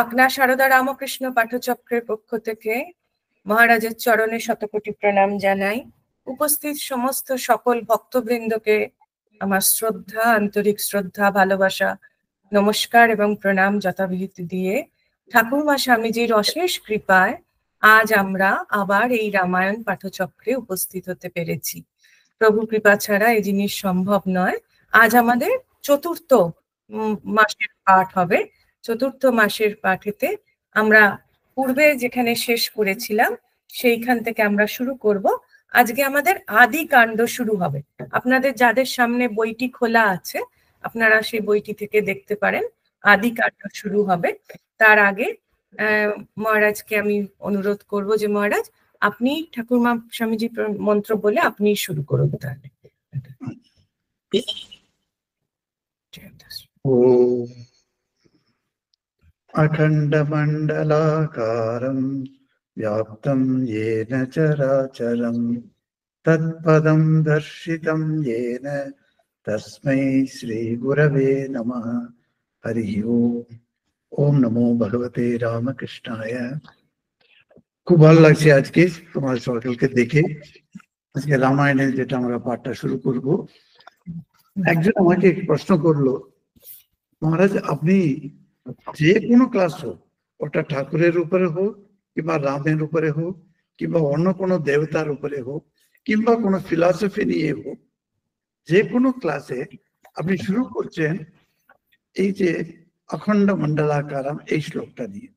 আকনা সারদা রামকৃষ্ণ পাঠচক্রের পক্ষ থেকে মহারাজের চরণে শতকোটি প্রণাম জানাই। উপস্থিত সমস্ত সকল ভক্তবৃন্দকে আমার শ্রদ্ধা, আন্তরিক শ্রদ্ধা, ভালোবাসা, নমস্কার এবং প্রণাম যথাবিহিত দিয়ে ঠাকুরমা স্বামীজির অশেষ কৃপায় আজ আমরা আবার এই রামায়ণ পাঠচক্রে উপস্থিত হতে পেরেছি। প্রভু কৃপা ছাড়া এই জিনিস সম্ভব নয়। আজ আমাদের চতুর্থ মাসের পাঠ হবে। চতুর্থ মাসের পাঠেতে আমরা পূর্বে যেখানে শেষ করেছিলাম সেইখান থেকে আমরা শুরু করব। আজকে আমাদের আদি কাণ্ড শুরু হবে। আপনাদের যাদের সামনে বইটি খোলা আছে আপনারা সেই বইটি থেকে দেখতে পারেন। আদি কাণ্ড শুরু হবে। তার আগে মহারাজকে আমি অনুরোধ করব যে মহারাজ আপনি ঠাকুরমা স্বামীজি মন্ত্র বলে আপনি শুরু করুন। তাহলে अखण्डमण्डलाकारं व्याप्तं येन चराचरं तत्पदं दर्शितं येन तस्मै श्रीगुरवे नमः। हरि ओम नमो भगवते रामकृष्णाय। খুব ভালো লাগছে আজকে তোমার সকলকে দেখে। আজকে রামায়ণের যেটা আমরা পাঠটা শুরু করব। একজন আমাকে প্রশ্ন করলো, মহারাজ আপনি যে কোনো ক্লাস হোক, ওটা ঠাকুরের উপরে হোক কিংবা রামের উপরে হোক কিংবা অন্য কোনো দেবতার উপরে হোক কিংবা কোনো ফিলসফি নিয়ে হোক, যে কোনো ক্লাসে আপনি শুরু করছেন এই যে অখণ্ড মণ্ডলাকারম এই শ্লোকটা দিয়ে,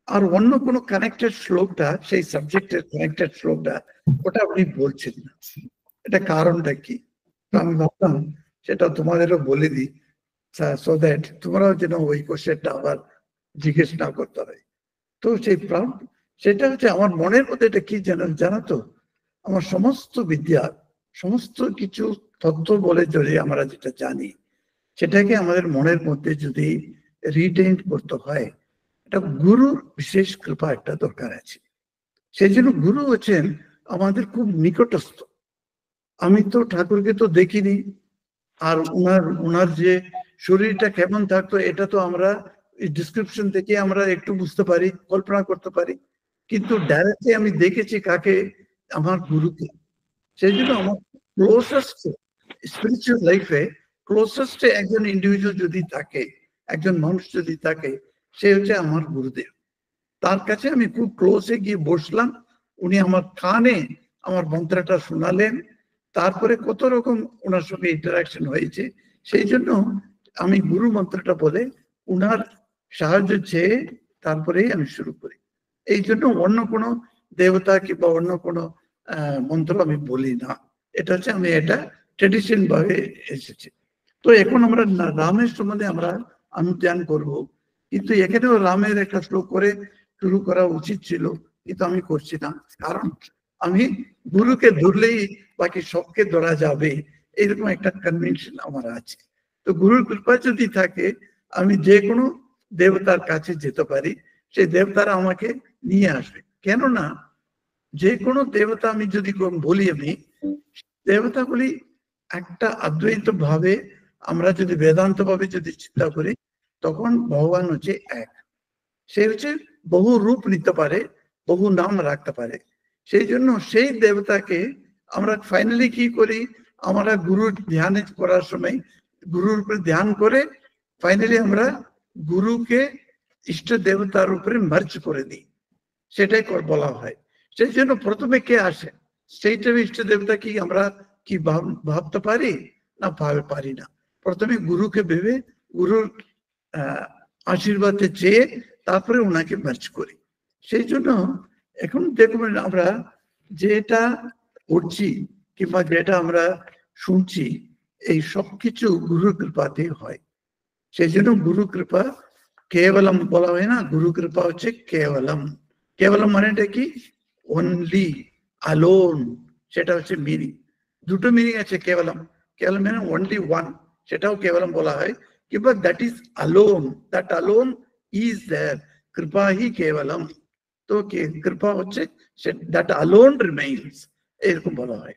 আর অন্য কোনো কানেক্টেড শ্লোকটা সেই সাবজেক্টের কানেক্টেড শ্লোকটা ওটা আপনি বলছেন না। এটা কারণটা কি? আমি ভাবলাম সেটা তোমাদেরও বলে দিই, সো দ্যাট তোমরাও যেন ওই কোশ্চেনটা আবার জিজ্ঞেস না করতে হয়। তো সেই সেটা হচ্ছে আমার মনের মধ্যে এটা কি জানো তো, আমার সমস্ত বিদ্যা, সমস্ত কিছু তত্ত্ব বলে যদি আমরা যেটা জানি সেটাকে আমাদের মনের মধ্যে যদি রিটেইন করতে হয়, এটা গুরুর বিশেষ কৃপা একটা দরকার আছে। সেই জন্য গুরু হচ্ছেন আমাদের খুব নিকটস্থ। আমি তো ঠাকুরকে তো দেখিনি, আর ওনার যে শরীরটা কেমন থাকতো এটা তো আমরা ডিসক্রিপশন থেকে আমরা একটু বুঝতে পারি, কল্পনা করতে পারি, কিন্তু ডাইরেক্টলি আমি দেখেছি কাকে? আমার গুরুকে। সেই জন্য আমার ক্লোজেস্ট স্পিরিচুয়াল লাইফে ক্লোজেস্ট একজন ইন্ডিভিজুয়াল যদি থাকে, একজন মানুষ যদি থাকে, সে হচ্ছে আমার গুরুদেব। তার কাছে আমি খুব ক্লোজে গিয়ে বসলাম, উনি আমার কানে আমার মন্ত্রটা শোনালেন, তারপরে কত রকম ওনার সঙ্গে ইন্টারাকশন হয়েছে। সেই জন্য আমি গুরু মন্ত্রটা বলে উনার সাহায্য চেয়ে তারপরেই আমি শুরু করি। এই জন্য অন্য কোনো দেবতা কিংবা অন্য কোনো মন্ত্র আমি বলি না। এটা হচ্ছে আমি এটা ট্রেডিশন ভাবে এসেছে। তো এখন আমরা রামের সম্বন্ধে আমরা অনুধ্যান করব, কিন্তু এখানেও রামের একটা শ্লোক করে শুরু করা উচিত ছিল, কিন্তু আমি করছি না। কারণ আমি গুরুকে ধরলেই বাকি সবকে ধরা যাবে এরকম একটা কনভেনশন আমার আছে। তো গুরুর কৃপা যদি থাকে আমি যে কোনো দেবতার কাছে যেতে পারি, সেই দেবতারা আমাকে নিয়ে আসবে। কেননা যে কোনো দেবতা আমি যদি বলি, আমি দেবতাগুলি একটা অদ্বৈত ভাবে, আমরা যদি বেদান্ত ভাবে যদি চিন্তা করি, তখন ভগবান হচ্ছে এক। সে হচ্ছে বহু রূপ নিতে পারে, বহু নাম রাখতে পারে। সেই জন্য সেই দেবতাকে আমরা ফাইনালি কি করি, আমরা গুরুর ধ্যান করার সময় গুরুর উপরে ধ্যান করে ফাইনালি আমরা গুরুকে ইষ্ট দেবতার উপরে মার্জ করে দিই, সেটাই বলা হয়। সেই জন্য প্রথমে কে আসে, সেইটা ইষ্ট দেবতা কি আমরা কি ভাবতে পারি না? পারি না। প্রথমে গুরুকে ভেবে গুরুর আশীর্বাদ চেয়ে তারপরে ওনাকে মার্জ করি। সেই জন্য এখন দেখবেন আমরা যেটা করছি কিংবা যেটা আমরা শুনছি, এই সব কিছু গুরুর কৃপাতে হয়। সেই জন্য গুরু কৃপা কেবলম বলা হয় না, গুরু কৃপা হচ্ছে কেবলম। কেবলম মানেটা কি? অনলি, আলোন, সেটা হচ্ছে মিনিং। দুটো মিনিং আছে কেবলম। কেবলম মানে অনলি ওয়ান, সেটাও কেবলম বলা হয়, কিংবা that is alone, that alone is there, কৃপা হি কেবলম। তো কৃপা হচ্ছে দ্যাট আলোন রিমেইনস, এরকম বলা হয়।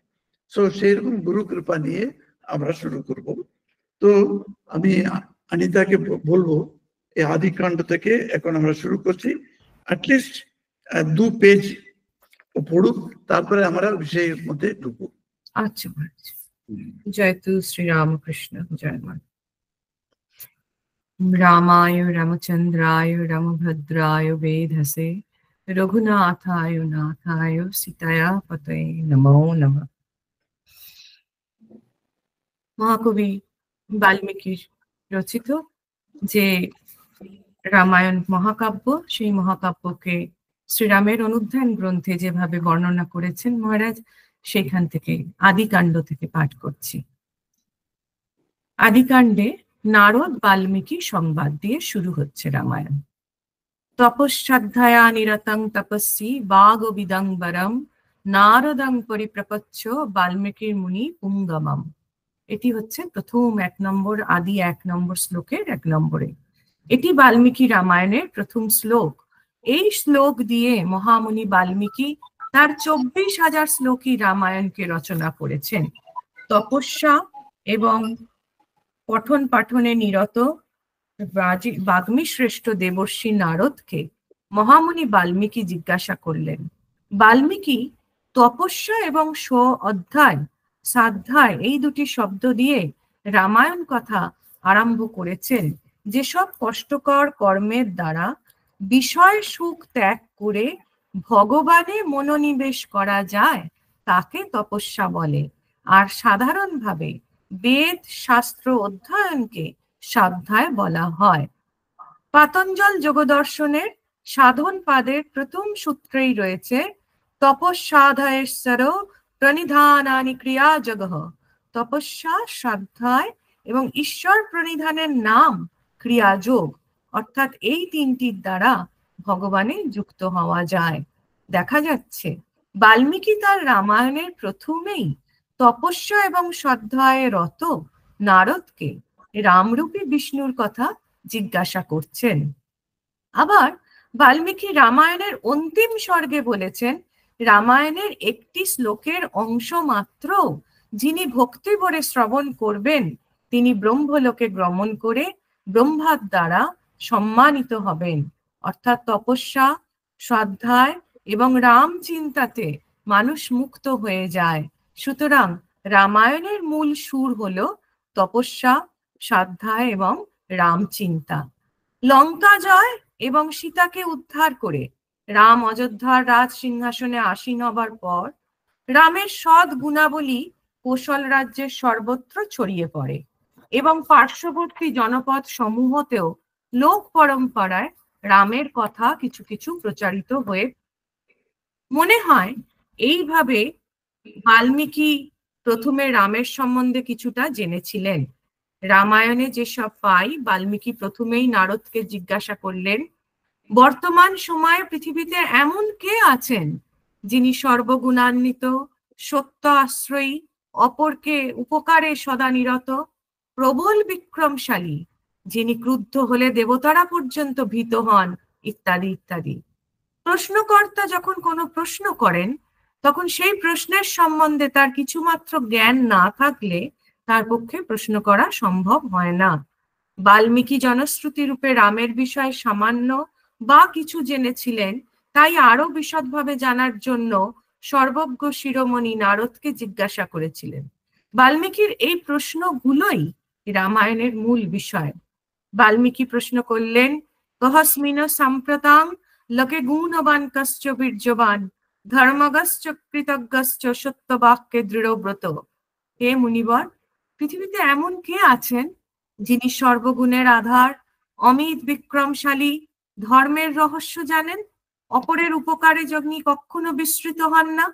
সো সেইরকম গুরু কৃপা নিয়ে আমরা শুরু করব। তো আমি অনিতাকে বলবো এই আদিকাণ্ড থেকে এখন আমরা শুরু করছি। অ্যাটলিস্ট 2 পেজ পড়ুক, তারপরে আমরা বিষয়ের মধ্যে ঢুকবো। আচ্ছা, জয় তু শ্রী রামকৃষ্ণ, জয় মা। রামায় রামচন্দ্রায় রামভদ্রায় বেধসে রঘুনাথায় নাথায় সীতায়া পতয়ে নমো নমঃ। মহাকবি বাল্মীকির রচিত যে রামায়ণ মহাকাব্য, সেই মহাকাব্যকে শ্রীরামের অনুধ্যান গ্রন্থে যেভাবে বর্ণনা করেছেন মহারাজ, সেখান থেকে আদিকাণ্ড থেকে পাঠ করছি। আদিকাণ্ডে নারদ বাল্মীকি সংবাদ দিয়ে শুরু হচ্ছে রামায়ণ। তপশ্চাধ্যায়া নিরতং তপস্বী বাগবিদংবরম নারদং পরিপ্রপচ্ছ বাল্মীকির মুনি পুঙ্গমম। এটি হচ্ছে প্রথম 1 নম্বর, আদি 1 নম্বর শ্লোকের 1 নম্বরে। এটি বাল্মীকি রামায়ণের প্রথম শ্লোক। এই শ্লোক দিয়ে মহামুনি বাল্মীকি তার 24,000 শ্লোকী রামায়ণকে রচনা করেছেন। তপস্যা এবং পঠন পাঠনে নিরত বাগ্মী শ্রেষ্ঠ দেবর্ষি নারদকে মহামুনি বাল্মীকি জিজ্ঞাসা করলেন। বাল্মীকি তপস্যা এবং অধ্যায় সাধ্যায় এই দুটি শব্দ দিয়ে রামায়ণ কথা আরম্ভ করেছেন। যেসব কষ্টকর কর্মের দ্বারা বিষয় সুখ ত্যাগ করে ভগবানে মনোনিবেশ করা যায় তাকে তপস্যা বলে, আর সাধারণভাবে বেদ শাস্ত্র অধ্যয়নকে সাধ্যায় বলা হয়। পাতঞ্জল যোগদর্শনের সাধন পাদের প্রথম সূত্রেই রয়েছে তপস্যাধায়েশ্বর প্রণিধানানি ক্রিয়া জগহ। তপস্যা, সাধ্যায় এবং ঈশ্বর প্রণিধানের নাম ক্রিয়াযোগ, অর্থাৎ এই তিনটির দ্বারা ভগবানে যুক্ত হওয়া যায়। দেখা যাচ্ছে বাল্মীকি তার রামায়ণের প্রথমেই তপস্যা এবং সাধ্যায়ে রত নারদকে রামরূপী বিষ্ণুর কথা জিজ্ঞাসা করছেন। আবার বাল্মীকি রামায়ণের অন্তিম স্বর্গে বলেছেন, রামায়ণের একটি শ্লোকের অংশ মাত্র যিনি ভক্তি ভরে শ্রবণ করবেন তিনি ব্রহ্মলোকে গমন করে ব্রহ্মার দ্বারা সম্মানিত হবেন। অর্থাৎ তপস্যা, সাধ্যায় এবং রাম চিন্তাতে মানুষ মুক্ত হয়ে যায়। সুতরাং রামায়ণের মূল সুর হলো তপস্যা, সাধ্যায় এবং রাম চিন্তা। লঙ্কা জয় এবং সীতাকে উদ্ধার করে রাম অযোধ্যার রাজ সিংহাসনে আসীন হবার পর রামের সৎ গুণাবলী কোশল রাজ্যের সর্বত্র ছড়িয়ে পড়ে এবং পার্শ্ববর্তী জনপদ সমূহতেও লোক পরম্পরায় রামের কথা কিছু কিছু প্রচারিত হয়ে মনে হয় এইভাবে বাল্মীকি প্রথমে রামের সম্বন্ধে কিছুটা জেনেছিলেন। রামায়ণে যেসব পাই, বাল্মীকি প্রথমেই নারদকে জিজ্ঞাসা করলেন, বর্তমান সময়ে পৃথিবীতে এমন কে আছেন যিনি সর্বগুণান্বিত, সত্য আশ্রয়ী, অপরকে উপকারে সদা নিরত, প্রবল বিক্রমশালী, যিনি ক্রুদ্ধ হলে দেবতারা পর্যন্ত ভীত হন, ইত্যাদি ইত্যাদি। প্রশ্নকর্তা যখন কোনো প্রশ্ন করেন তখন সেই প্রশ্নের সম্বন্ধে তার কিছুমাত্র জ্ঞান না থাকলে তার পক্ষে প্রশ্ন করা সম্ভব হয় না। বাল্মীকি জনশ্রুতি রূপে রামের বিষয়ে সামান্য বা কিছু জেনেছিলেন, তাই আরো বিশদভাবে জানার জন্য সর্বজ্ঞ শিরোমণি নারদকে জিজ্ঞাসা করেছিলেন। বাল্মীকির এই প্রশ্নগুলোই রামায়ণের মূল বিষয়। বাল্মীকি প্রশ্ন করলেন, কহস্মিন সাম্প্রতাং লোকে গুণবান কশ্চ বীর্যবান ধর্মগশ্চ কৃতজ্ঞশ্চ সত্যবাক্যে দৃঢ়ব্রত। হে মুনিবর, পৃথিবীতে এমন কে আছেন যিনি সর্বগুণের আধার, অমিত বিক্রমশালী, ধর্মের রহস্য জানেন, অপরের উপকারে যিনি কখনো বিস্মৃত হন না,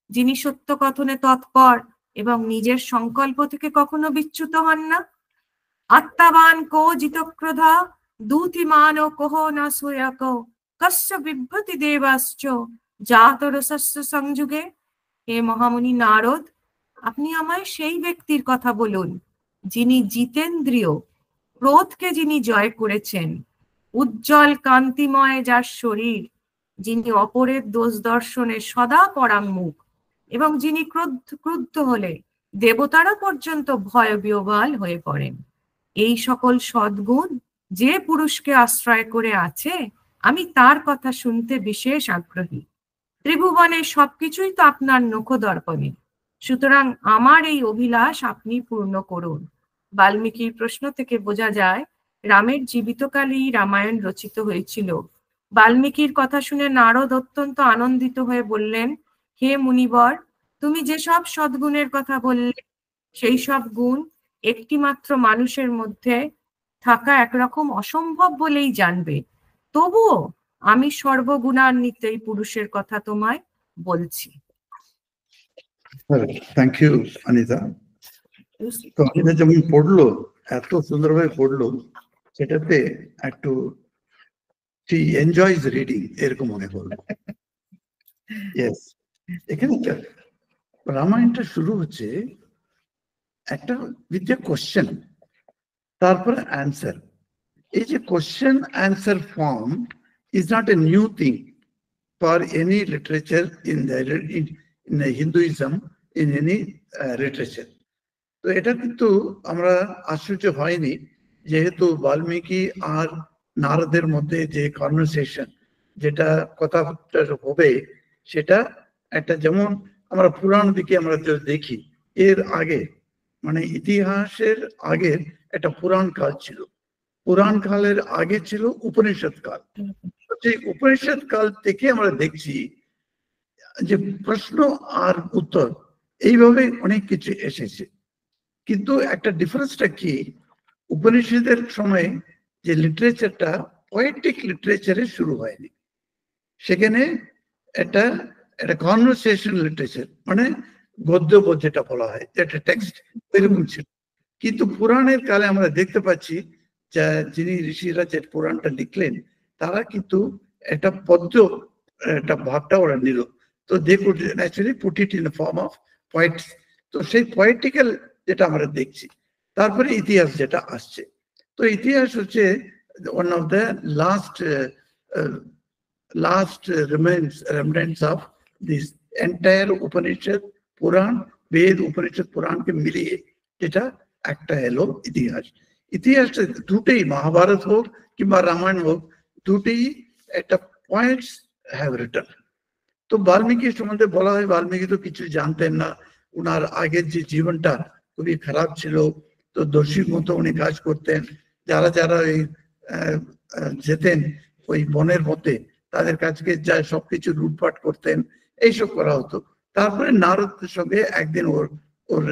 যিনি সত্য কথনে তৎপর এবং নিজের সংকল্প থেকে কখনো বিচ্যুত হন না? আত্মাবান কো জিতক্রোধা দূতিমান ও কোহ না সুয়াক কস্য বিভ্রতি দেবাশ্চ জাতরসস্য সংযুগে। হে মহামুনি নারদ, আপনি আমায় সেই ব্যক্তির কথা বলুন যিনি জিতেন্দ্রিয়, ক্রোধকে যিনি জয় করেছেন, উজ্জ্বল কান্তিময় যার শরীর, যিনি অপরের দোষ দর্শনে সদা পরাঙ্মুখ এবং যিনি ক্রুদ্ধ হলে দেবতারা পর্যন্ত ভয় বিহ্বল হয়ে পড়েন। এই সকল সদ্গুণ যে পুরুষকে আশ্রয় করে আছে আমি তার কথা শুনতে বিশেষ আগ্রহী। ত্রিভুবনের সবকিছুই তো আপনার নখদর্পণে, সুতরাং আমার এই অভিলাষ আপনি পূর্ণ করুন। বাল্মীকির প্রশ্ন থেকে বোঝা যায় রামের জীবিতকালেই রামায়ণ রচিত হয়েছিল। বাল্মীকির কথা শুনে নারদ অত্যন্ত আনন্দিত হয়ে বললেন, হে মুনিবর, তুমি যেসব সদ্গুণের কথা বললে সেই সব গুণ একটিমাত্র মানুষের মধ্যে থাকা একরকম অসম্ভব বলেই জানবে। তবুও আমি সর্বগুণান্বিত এই পুরুষের কথা তোমায় বলছি। Thank you Anita. তো অনিতা যেমন পড়লো, এত সুন্দরভাবে পড়লো, সেটাতে একটু she enjoys reading এরকম মনে করলো। Yes, এখানে রামায়ণটা শুরু হচ্ছে একটা with a question, তারপরে অ্যান্সার। এই যে question answer form is not a new thing for any literature in the Hinduism, in any literature. তো এটা কিন্তু আমরা আশ্চর্য হয়নি, যেহেতু বাল্মীকি আর নারদের মধ্যে যে কনভারসেশন, যেটা কথা হবে, সেটা একটা, যেমন আমরা পুরাণ দিকে আমরা দেখি, এর আগে মানে ইতিহাসের আগে একটা পুরাণ কাল ছিল, পুরাণ কালের আগে ছিল উপনিষদ কাল। সেই উপনিষদ কাল থেকে আমরা দেখছি যে প্রশ্ন আর উত্তর এইভাবে অনেক কিছু এসেছে। কিন্তু একটা ডিফারেন্সটা কি, উপনিষদের সময় যে লিটারেচারটা পোয়েটিক লিটারেচারে শুরু হয়নি, সেখানে একটা একটা কনভারসেশন লিটারেচার, মানে গদ্য যেটা বলা হয়, যেটা টেক্সট এরকম ছিল। কিন্তু পুরাণের কালে আমরা দেখতে পাচ্ছি যে যিনি ঋষিরা যে পুরাণটা লিখলেন, তারা কিন্তু একটা পদ্য, একটা ভাবটা ওরা নিল। তো they could naturally put it in the form of poets. তো সেই পয়েটিক্যাল যেটা আমরা দেখছি, তারপরে ইতিহাস যেটা আসছে। তো ইতিহাস হচ্ছে one of the last remnants of this entire Upanishad Puran, Ved Upanishad পুরাণকে মিলিয়ে যেটা একটা এলো ইতিহাস। ইতিহাসটা দুটেই, মহাভারত হোক কিংবা রামায়ণ হোক, দুটেই একটা পয়েন্টস হ্যাভ রিটার্ন। তো বাল্মীকির সম্বন্ধে বলা হয়, বাল্মীকি তো কিছু জানতেন না, উনার আগের যে জীবনটা খুবই খারাপ ছিল, তো দোষীর মতো উনি কাজ করতেন। যারা যারা ওই যেতেন ওই বনের মধ্যে, তাদের কাছকে যা সবকিছু লুটপাট করতেন, এইসব করা হতো। তারপরে নারদের সঙ্গে একদিন ওর ওর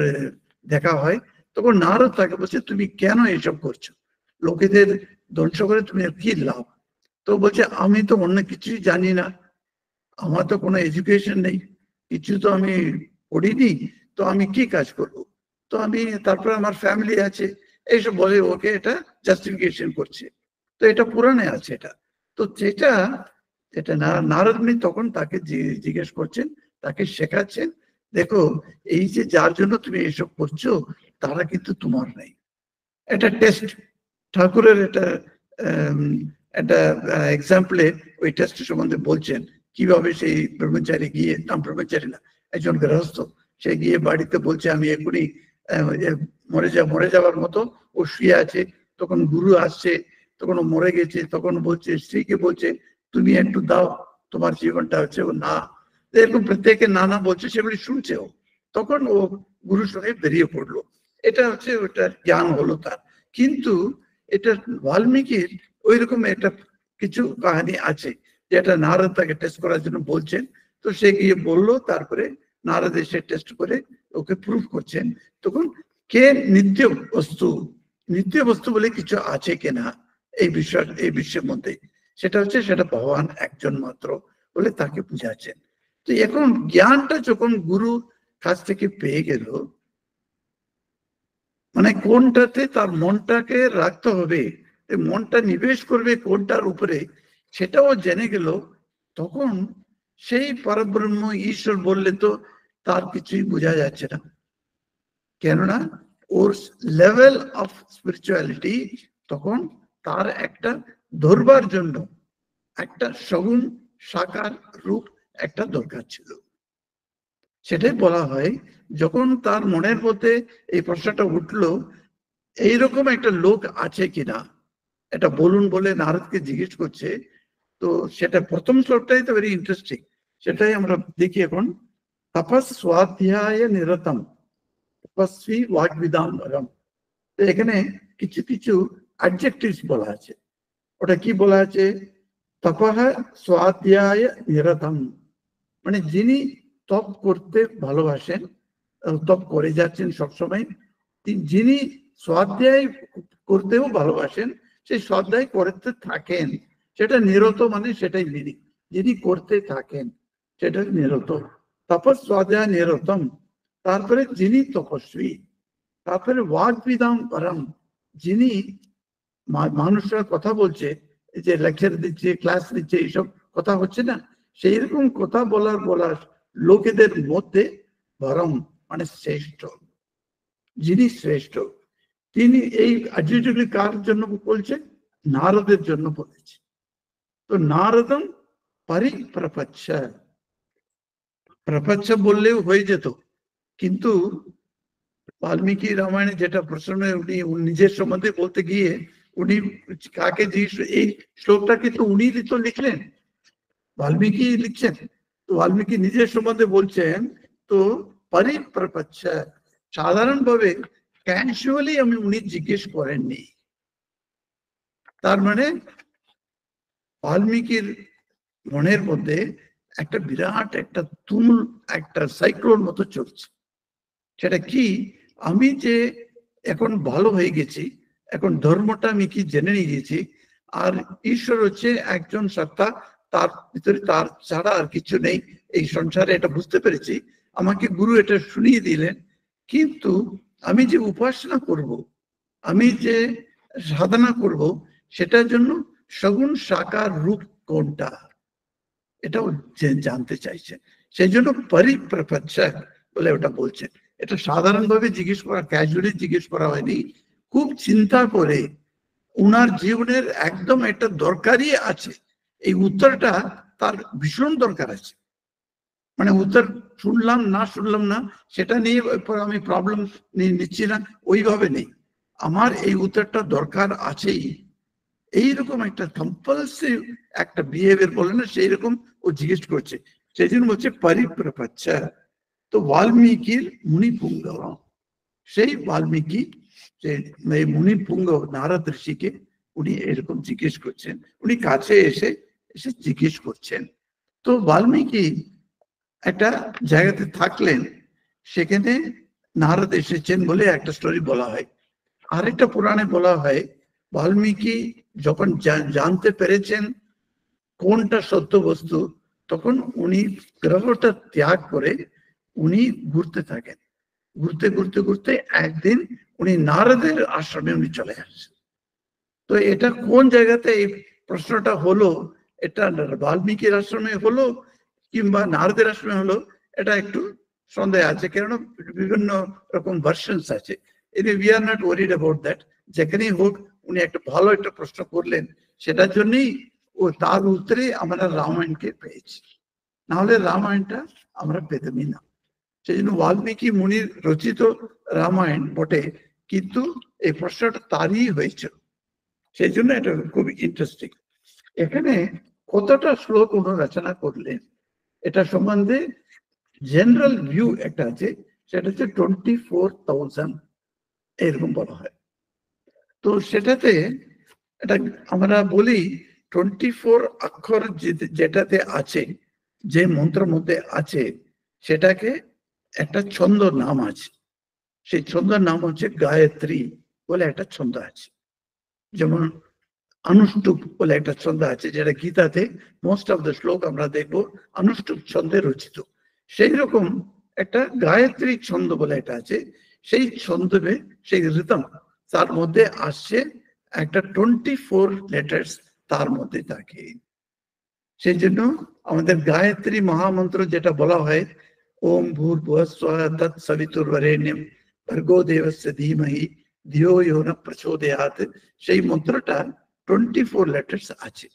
দেখা হয়, তখন নারদ তাকে বলছে, তুমি কেন এইসব করছো, লোকেদের ধ্বংস করে তুমি কি লাভ? তো বলছে, আমি তো অন্য কিছুই জানি না, আমার তো কোনো এডুকেশন নেই, কিছু তো আমি পড়িনি, তো আমি কি কাজ করব? তো আমি, তারপরে আমার ফ্যামিলি আছে, এইসব বলে ওকে এটা জাস্টিফিকেশন করছে। তো এটা পুরাণে আছে এটা। তো যেটা এটা নারদ মুনি তখন তাকে জিজ্ঞেস করছেন, তাকে শেখাচ্ছেন, দেখো এই যে যার জন্য তুমি এইসব করছো, তারা কিন্তু তোমার নেই। এটা টেস্ট, ঠাকুরের এটা একটা এক্সাম্পলে ওই টেস্ট সম্বন্ধে বলছেন, কিভাবে সেই ব্রহ্মচারী গিয়ে, ব্রহ্মচারী না, একজন গৃহস্থ, সে গিয়ে বাড়িতে বলছে আমি এখনই মরে যাওয়ার মতো, ও শুয়ে আছে, তখন গুরু আসছে, তখন ও মরে গেছে, তখন বলছে, স্ত্রীকে বলছে তুমি একটু দাও, তোমার জীবনটা হচ্ছে ও না, এরকম প্রত্যেকে নানা বলছে, সেগুলি শুনছে ও। তখন ও গুরুর সঙ্গে বেরিয়ে পড়লো, এটা হচ্ছে ওটার জ্ঞান হলো তার। কিন্তু এটা বাল্মীকির ওই রকম একটা কিছু কাহিনী আছে, যেটা নারদ তাকে টেস্ট করার জন্য বলছেন। তো সে গিয়ে বললো, তারপরে নারদ এসে টেস্ট করে ওকে প্রুফ করছেন। তখন কে নিত্য বস্তু বলে কিছু আছে কিনা এই বিশ্বের মধ্যে, সেটা হচ্ছে, সেটা ভগবান একজন মাত্র বলে তাকে বুঝাচ্ছেন। তো এখন জ্ঞানটা যখন গুরু কাছ থেকে পেয়ে গেল, মানে কোনটাতে তার মনটাকে রাখতে হবে, মনটা নিবেশ করবে কোনটার উপরে, সেটাও জেনে গেল, তখন সেই পরব্রহ্ম ঈশ্বর বললে তো তার কিছুই বোঝা যাচ্ছে না। কেননা ওর লেভেল অফ স্পিরিচুয়ালিটি তখন তার একটা ধরবার জন্য একটা সগুণ সাকার রূপ একটা দরকার ছিল। সেটাই বলা হয়, যখন তার মনের মধ্যে এই প্রশ্নটা উঠলো, এইরকম একটা লোক আছে কিনা, এটা বলুন বলে নারদকে জিজ্ঞেস করছে। তো সেটা প্রথম শ্লোকটাই তো ভেরি ইন্টারেস্টিং, সেটাই আমরা দেখি এখন। তপস স্বাধ্যায় নিরতম তপস্বী ওয়াগ্বিদাম্বরম। তো এখানে কিছু কিছু অ্যাডজেক্টিভস বলা আছে। ওটা কি বলা আছে? তপঃ স্বাধ্যায় নিরতম, মানে যিনি তপ করতে ভালোবাসেন, তপ করে যাচ্ছেন সবসময়, যিনি স্বাধ্যায় করতেও ভালোবাসেন, সেই স্বাধ্যায় করতে থাকেন, সেটা নিরত, মানে সেটাই মিনিং, যিনি করতে থাকেন সেটা নিরত। তপস স্বাধ্যায় নিরতম, তারপরে যিনি তপস্বী, তারপরে ওয়াগ্বিদাম পরম, যিনি মানুষরা কথা বলছে, এই যে লেকচার দিচ্ছে, ক্লাস দিচ্ছে, এইসব কথা হচ্ছে না, সেই রকম কথা বলার লোকেদের মধ্যে পরম মানে শ্রেষ্ঠ, যিনি শ্রেষ্ঠ, তিনি এই অ্যাডজেক্টিভটি কার জন্য বলছে? নারদের জন্য বলেছে। তো নারদম পরিপ্রপচ্ছ, প্রপচ্ছ বললেও হয়ে যেত, কিন্তু বাল্মীকি রামায়ণে যেটা প্রশ্ন, উনি নিজের সম্বন্ধে বলতে গিয়ে উনি কাকে জিজ্ঞেস, এই শ্লোকটা কিন্তু উনি তো লিখলেন, বাল্মীকি লিখছেন, তো বাল্মীকি নিজের সম্বন্ধে বলছেন। তো পরিপ্রপচ্ছ, সাধারণভাবে ক্যাজুয়ালি আমি উনি জিজ্ঞেস করেননি। তার মানে বাল্মীকির মনের মধ্যে একটা বিরাট একটা তুমুল একটা সাইক্লোন মতো চলছে। সেটা কি? আমি যে এখন ভালো হয়ে গেছি, এখন ধর্মটা আমি কি জেনে নিয়ে গেছি, আর ঈশ্বর হচ্ছে একজন সত্তা, তার ভিতরে তার ছাড়া আর কিছু নেই এই সংসারে, এটা বুঝতে পেরেছি, আমাকে গুরু এটা শুনিয়ে দিলেন। কিন্তু আমি যে উপাসনা করব, আমি যে সাধনা করব, সেটার জন্য সগুণ সাকার রূপ কোনটা, এটাও জানতে চাইছে। সেই জন্য পরিপ্রপচ্ছ বলে ওটা বলছে। এটা সাধারণভাবে জিজ্ঞেস করা, ক্যাজুয়ালি জিজ্ঞেস করা হয়নি, খুব চিন্তা করে উনার জীবনের একদম একটা দরকারই আছে, এই উত্তরটা তার ভীষণ দরকার আছে। মানে উত্তর শুনলাম না সেটা নিয়ে আমি প্রবলেম নিচ্ছি না, ওইভাবে নেই, আমার এই উত্তরটা দরকার আছেই, এইরকম একটা কম্পালসিভ একটা বিহেভিয়ার বলে না, সেই রকম ও জিজ্ঞেস করছে। সেই জন্য বলছে পরিপ্রপচ্ছ। তো বাল্মীকির মুনিপুঙ্গ, সেই বাল্মীকি সেই মুনিপুঙ্গ নারদ ঋষিকে উনি এরকম জিজ্ঞেস করছেন, উনি কাছে এসে এসে জিজ্ঞেস করছেন। তো বাল্মীকি একটা জায়গাতে থাকলেন, সেখানে নারদ এসেছেন বলে একটা স্টোরি বলা হয়। আরেকটা পুরাণে বলা হয়, বাল্মীকি যখন জানতে পেরেছেন কোনটা সত্য বস্তু, তখন উনি গ্রহটা ত্যাগ করে উনি ঘুরতে থাকেন, ঘুরতে ঘুরতে ঘুরতে একদিন উনি নারদের আশ্রমে উনি চলে আসেন। তো এটা কোন জায়গাতে এই প্রশ্নটা হলো, এটা বাল্মীকির আশ্রমে হলো কিংবা নারদের আশ্রমে হলো, এটা একটু সন্দেহ আছে, কেননা বিভিন্ন রকম ভার্সনস আছে। We are not worried about that, যেখানেই হোক উনি একটা ভালো একটা প্রশ্ন করলেন, সেটার জন্যই ও তার উত্তরে আমরা রামায়ণকে পেয়েছি, নাহলে রামায়ণটা আমরা পেতামই না। সেই জন্য বাল্মীকি মুনির রচিত রামায়ণ বটে, কিন্তু এই প্রশ্নটা তারই হয়েছিল, সেই জন্য এটা খুব ইন্টারেস্টিং। এখানে কতটা শ্লোক উনি রচনা করলেন এটা সম্বন্ধে জেনারেল ভিউ একটা আছে, সেটা হচ্ছে 24,000 এরকম বলা হয়। তো সেটাতে এটা আমরা বলি 24 অক্ষর যেটাতে আছে, যে মন্ত্রের মধ্যে আছে, সেটাকে একটা ছন্দ নাম আছে, সেই ছন্দের নাম হচ্ছে গায়ত্রী বলে একটা ছন্দ আছে। যেমন অনুষ্টুপ বলে একটা ছন্দ আছে, যেটা গীতাতে মোস্ট অফ দ্য শ্লোক আমরা দেখবো অনুষ্টুপ ছন্দে রচিত। সেই রকম একটা গায়ত্রী ছন্দ বলে একটা আছে, সেই ছন্দে সেই রিদম তার মধ্যে আসছে একটা 24 লেটার্স তার মধ্যে থাকে। সেই জন্য আমাদের গায়ত্রী মহামন্ত্র যেটা বলা হয়, ওম ভূর্ভুবঃ স্বঃ তৎসবিতুর্বরেণ্যং ভর্গো দেবস্য ধীমহি ধিয়ো ইয়ো নঃ প্রচোদয়াৎ, সেই মন্ত্রটা 24 লেটার্স আছে।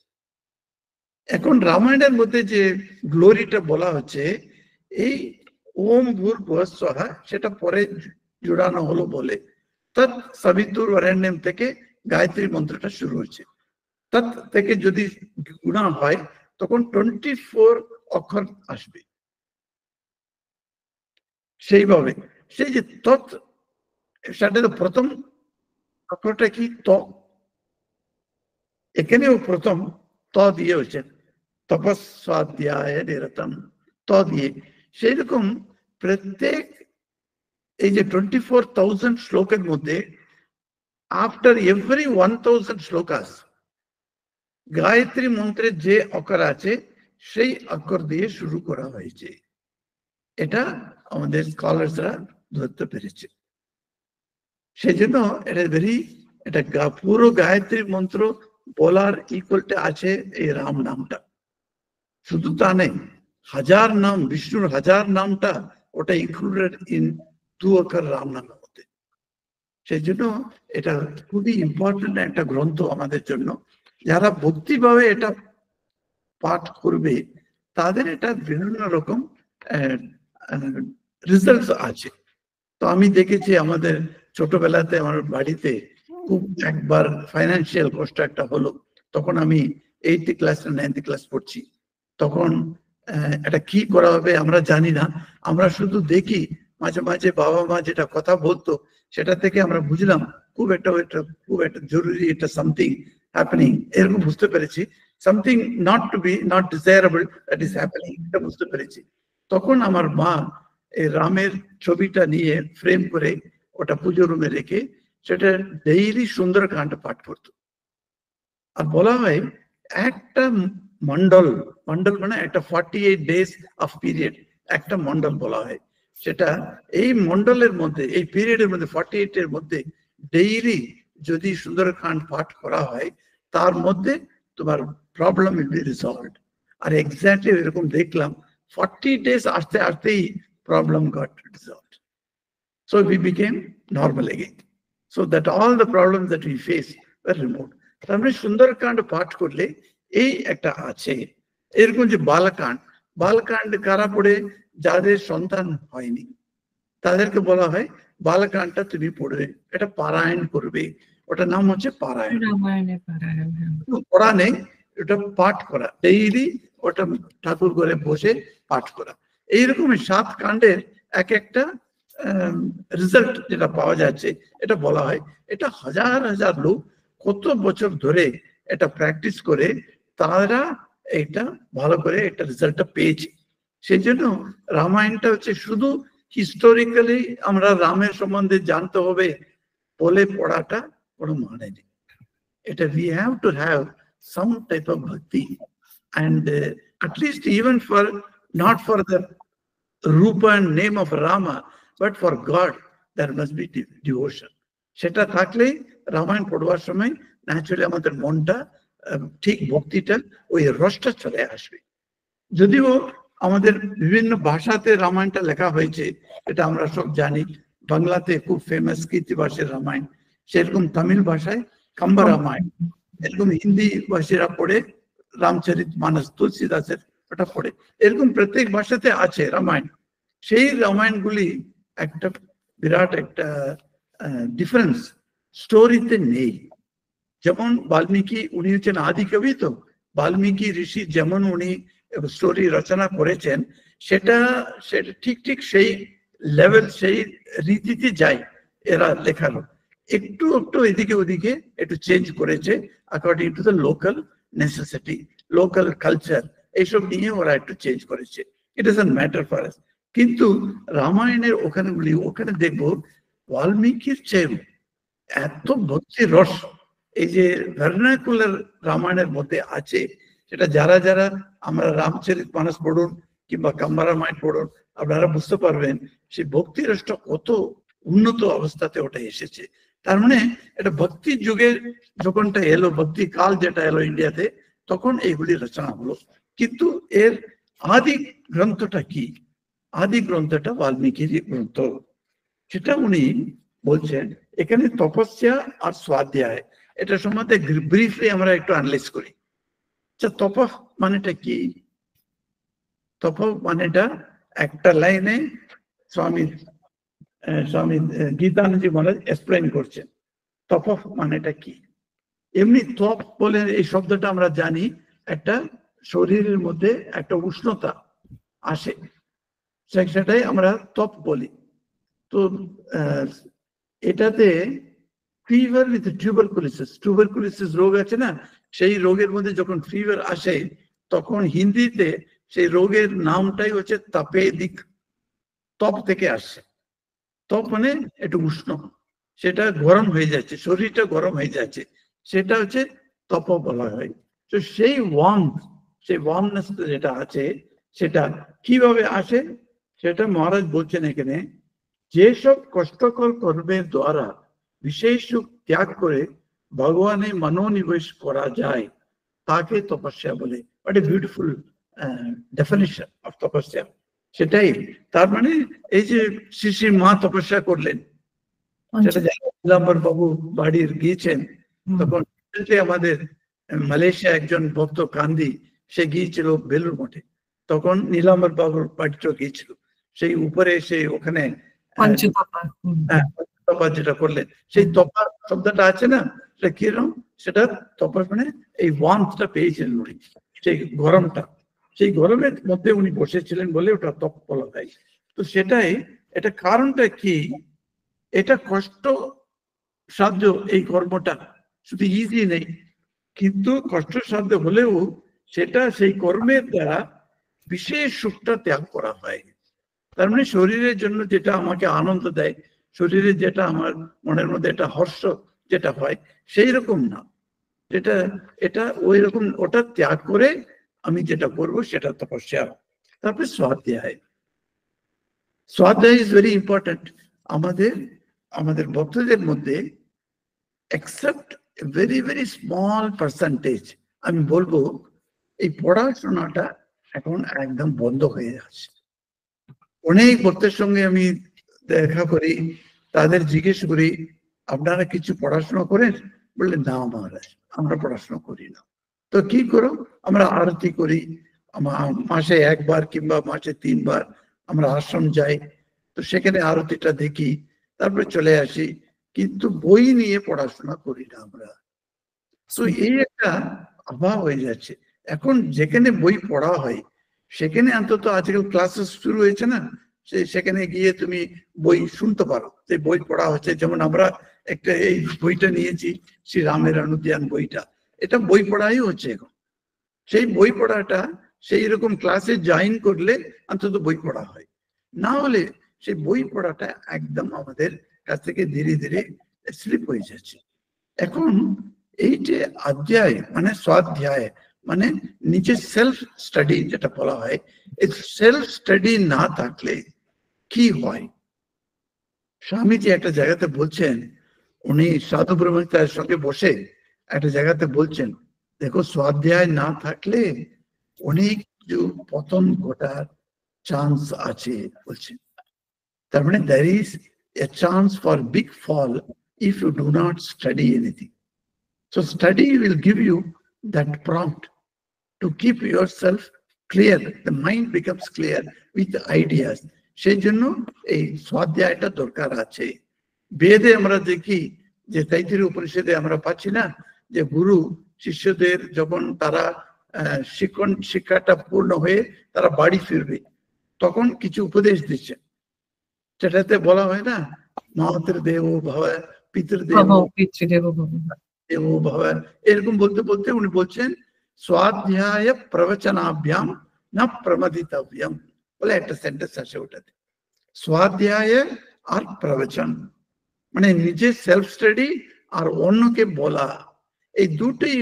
এখন রামায়ণের মধ্যে যে গ্লোরিটা বলা হচ্ছে, এই ওম ভূর্ভুবঃ স্বঃ সেটা পরে জোড়ানো হলো বলে তৎসবিতুর্বরেণ্যং থেকে গায়ত্রী মন্ত্রটা শুরু হচ্ছে। তৎ থেকে যদি গুণা হয় তখন 24 অক্ষর আসবে। সেইভাবে সেই যে তৎ, সেটা তো প্রথম অক্ষরটা কি? ত। এখানেও প্রথম ত দিয়ে হচ্ছে তপস্বাধ্যায় নিরতম, ত দিয়ে। সেই রকম প্রত্যেক এই যে 24,000 শ্লোকের মধ্যে আফটার এভরি 1000 শ্লোকাস গায়ত্রী মন্ত্রের যে অক্ষর আছে সেই অক্ষর দিয়ে শুরু করা হয়েছে। এটা আমাদের স্কলার্সরা ধরতে পেরেছে। সেই জন্য এটা পুরো গায়ত্রী মন্ত্র বলার ইকুয়ালটা আছে এই রাম নামটা। শুধু তা নেই, 1000 নাম, বিষ্ণুর 1000 নামটা ওটা ইনক্লুডেড ইন 2 অক্ষর রাম নামের মধ্যে। সেই জন্য এটা খুবই ইম্পর্টেন্ট একটা গ্রন্থ আমাদের জন্য। যারা ভক্তিভাবে এটা পাঠ করবে তাদের এটা বিভিন্ন রকম রেজাল্ট আছে। তো আমি দেখেছি আমাদের ছোটবেলাতে আমার বাড়িতে খুব একবার ফাইন্যান্সিয়াল কষ্ট একটা হলো, তখন আমি 8th ক্লাস না 9th ক্লাস পড়ছি। তখন এটা কি করা হবে আমরা জানি না, আমরা শুধু দেখি মাঝে মাঝে বাবা মা যেটা কথা বলতো সেটা থেকে আমরা বুঝলাম খুব একটা জরুরি, এটা সামথিং হ্যাপেনিং, এরকম বুঝতে পেরেছি। Something not desirable that is happening, এটা বুঝতে পেরেছি। তখন আমার মা এই রামের ছবিটা নিয়ে ফ্রেম করে ওটা পুজো রুমে রেখে সেটা ডেইলি সুন্দরকাণ্ড পাঠ করতো। আর বলা হয় একটা মন্ডল মানে একটা 48 days অফ পিরিয়ড, একটা মন্ডল বলা হয়। সেটা এই মন্ডলের মধ্যে, এই পিরিয়ডের মধ্যে 48 এর মধ্যে ডেইলি যদি সুন্দরকাণ্ড পাঠ করা হয় তার মধ্যে তোমার প্রবলেম উইল বি রিসলভড। আর এক্স্যাক্টলি এরকম দেখলাম 40 days আসতে আসতেই problem got resolved. So we became normal again. So that all the problems that we face were removed. তারপরে সুন্দরকাণ্ড পাঠ করলে এই একটা আছে। এরকম যে বালকাণ্ড কারা পড়ে? যাদের সন্তান হয়নি তাদেরকে বলা হয় বালকাণ্ডটা তুমি পড়বে, এটা পারায়ণ করবে। ওটার নাম হচ্ছে পারায়ণ। পড়া নেই, এটা পাঠ করা, ডেইলি ওটা ঠাকুর ঘরে বসে পাঠ করা। এইরকম 7 কাণ্ডের এক একটা রেজাল্ট যেটা পাওয়া যাচ্ছে এটা বলা হয়। এটা হাজার হাজার লোক কত বছর ধরে এটা প্র্যাকটিস করে তারা এটা ভালো করে একটা রেজাল্টটা পেয়েছে। সেই জন্য রামায়ণটা হচ্ছে শুধু হিস্টোরিক্যালি আমরা রামের সম্বন্ধে জানতে হবে বলে পড়াটা কোনো মানে নেই। এটা we have to have some type of bhakti, and at least even for not for the rupa and name of Rama, but for God there must be devotion. সেটা থাকলেই রামায়ণ পড়বার সময় ন্যাচুরালি আমাদের মনটা ঠিক ভক্তিটা ওই রসটা চলে আসবে। যদিও আমাদের বিভিন্ন ভাষাতে রামায়ণটা লেখা হয়েছে এটা আমরা সব জানি। বাংলাতে খুব ফেমাস কৃতিবাসের রামায়ণ, সেরকম তামিল ভাষায় কাম্বা রামায়ণ, এরকম হিন্দি ভাষীরা পড়ে রামচরিত মানস, তুলসীদাসের ওটা পড়ে, এরকম প্রত্যেক ভাষাতে আছে রামায়ণ। সেই রামায়ণগুলি একটা বিরাট একটা ডিফারেন্স স্টোরিতে নেই। যেমন বাল্মীকি, উনি হচ্ছেন আদি কবি, তো বাল্মীকি ঋষি যেমন উনি স্টোরি রচনা করেছেন সেটা ঠিক সেই লেভেল, সেই রীতিতে যায় এরা লেখানো। একটু এদিকে ওদিকে একটু চেঞ্জ করেছে according to the local necessity, local culture, এইসব নিয়ে ওরা একটু চেঞ্জ করেছে। It doesn't matter for us. কিন্তু রামায়ণের ওখানে দেখবো বাল্মীকির চেয়ে এত ভক্তি রস এই যে ভার্নাকুলার রামায়ণের মধ্যে আছে, সেটা যারা আমরা রামচরিত মানস পড়ুন কিংবা কাম্বা রামায়ণ পড়ুন আপনারা বুঝতে পারবেন সেই ভক্তি রসটা কত উন্নত অবস্থাতে ওটা এসেছে। তার মানে এটা ভক্তির যুগে যখনটা এলো, ভক্তি কাল যেটা এলো ইন্ডিয়াতে, তখন এইগুলি রচনা হলো। কিন্তু এর আদি গ্রন্থটা কি? আদি গ্রন্থটা বাল্মীকির গ্রন্থ। সেটা উনি বলছেন এখানে তপস্যা আর স্বাধ্যায়, এটা সম্বন্ধে ব্রিফলি আমরা একটু অ্যানালাইজ করি। আচ্ছা, তপ মানেটা কি? তপ মানেটা একটা লাইনে স্বামী গীতানন্দজি মহারাজ এক্সপ্লেইন করছেন তপ মানেটা কি। এমনি তপ বলে এই শব্দটা আমরা জানি একটা শরীরের মধ্যে একটা উষ্ণতা আসে, সেটাই আমরা তপ বলি। তো এটাতে ফিভার উইথ টিউবারকুলোসিস রোগ আছে না, সেই রোগের মধ্যে যখন ফিভার আসে তখন হিন্দিতে সেই রোগের নামটাই হচ্ছে তাপেদিক, তপ থেকে আসছে। তপ মানে একটু উষ্ণ, সেটা গরম হয়ে যাচ্ছে, শরীরটা গরম হয়ে যাচ্ছে, সেটা হচ্ছে তপ বলা হয়। তো সেই ওয়ার্মনেস যেটা আছে সেটা কিভাবে আসে সেটা মহারাজ বলছেন এখানে, যেসব কষ্টকর কর্মের দ্বারা বিশেষ সুখ ত্যাগ করে ভগবানে মনোনিবেশ করা যায় তাকে তপস্যা বলে। What a beautiful definition of তপস্যা। সেটাই, তার মানে এই যে শ্রী মা তপস্যা করলেন, সেটা নীলাম্বর বাবু বাড়ির গিয়েছেন, তখন আমাদের মালয়েশিয়া একজন ভক্ত কান্দি, সে গিয়েছিল বেলুর মঠে, তখন নীলাম্বর বাবুর বাড়িটা গিয়েছিল, সেই উপরে সেই ওখানে তপা যেটা করলেন, সেই তপা শব্দটা আছে না, সেটা কিরকম, সেটা তপা মানে এই ওয়ার্মটা পেয়েছিলেন উনি, সেই গরমটা, সেই গরমের মধ্যে উনি বসেছিলেন বলে ওটা তপ বলা যায়। তো সেটাই, এটা কারণটা কি, এটা কষ্ট সাধ্য এই কর্মটা, শুধু ইজি নেই, কিন্তু কষ্টসাধ্য হলেও সেটা সেই কর্মের দ্বারা বিশেষ সুখটা ত্যাগ করা হয়। তার মানে শরীরের জন্য যেটা আমাকে আনন্দ দেয়, শরীরে যেটা আমার মনের মধ্যে একটা হর্ষ যেটা হয়, সেই রকম না, যেটা এটা ওই রকম, ওটা ত্যাগ করে আমি যেটা করবো সেটা তপস্যা। তারপরে স্বাধ্যায় ইজ ভেরি ইম্পর্টেন্ট আমাদের ভক্তদের মধ্যে, except very very small percentage, আমি বলবো এই পড়াশোনাটা এখন একদম বন্ধ হয়ে যাচ্ছে। অনেক ভক্তের সঙ্গে আমি দেখা করি, তাদের জিজ্ঞেস করি আপনারা কিছু পড়াশোনা করেন, বললেন না মহারাজ আমরা পড়াশোনা করি না। তো কি করো, আমরা আরতি করি, মাসে একবার কিংবা মাসে 3 বার আমরা আশ্রম যাই, তো সেখানে আরতিটা দেখি, তারপরে চলে আসি, কিন্তু বই নিয়ে পড়াশোনা করি না আমরা। তো এই একটা অভাব হয়ে যাচ্ছে। এখন যেখানে বই পড়া হয় সেখানে অন্তত আজকাল ক্লাসেস শুরু হয়েছে না, সেখানে গিয়ে তুমি বই শুনতে পারো, যে বই পড়া হচ্ছে। যেমন আমরা একটা এই বইটা নিয়েছি, শ্রী রামের অনুধ্যান বইটা, এটা বই পড়াই হচ্ছে এখন। সেই বই পড়াটা সেই রকম ক্লাসে জয়েন করলে অন্তত বই পড়া হয়, না হলে সেই বই পড়াটা একদম আমাদের কাছ থেকে ধীরে ধীরে স্লিপ হয়ে যাচ্ছে। এখন এই যে অধ্যায় মানে স্বাধ্যায় মানে নিজের সেলফ স্টাডি যেটা বলা হয়, এই সেলফ স্টাডি না থাকলে কি হয়, স্বামীজি একটা জায়গাতে বলছেন, উনি সাধু ব্রহ্মচারীর সঙ্গে বসে একটা জায়গাতে বলছেন, দেখো স্বাধ্যায় না থাকলে অনেক কিছু পতন ঘটার চান্স আছে বলছেন। তার মানে there is a chance for big fall if you do not study anything. So study will give you that prompt to keep yourself clear. The mind becomes clear with ideas. সেই জন্য এই স্বাধ্যায়টা দরকার আছে। বেদে আমরা দেখি যে তৈত্তির উপনিষদে আমরা পাচ্ছি না, যে গুরু শিষ্যদের যখন তারা শিক্ষাটা পূর্ণ হয়ে তারা বাড়ি ফিরবে, তখন কিছু উপদেশ দিচ্ছে, সেটাতে বলা হয় না, মাতৃদেবো ভব পিতৃদেবো ভব, এরকম বলতে বলতে উনি বলছেন স্বাধ্যায় প্রবচনাভ্যাম না প্রমদিতব্যম বলে একটা সেন্টেন্স আছে ওটাতে। স্বাধ্যায় আর প্রবচন মানে নিজে সেলফ স্টাডি আর অন্যকে বলা, এই দুটোই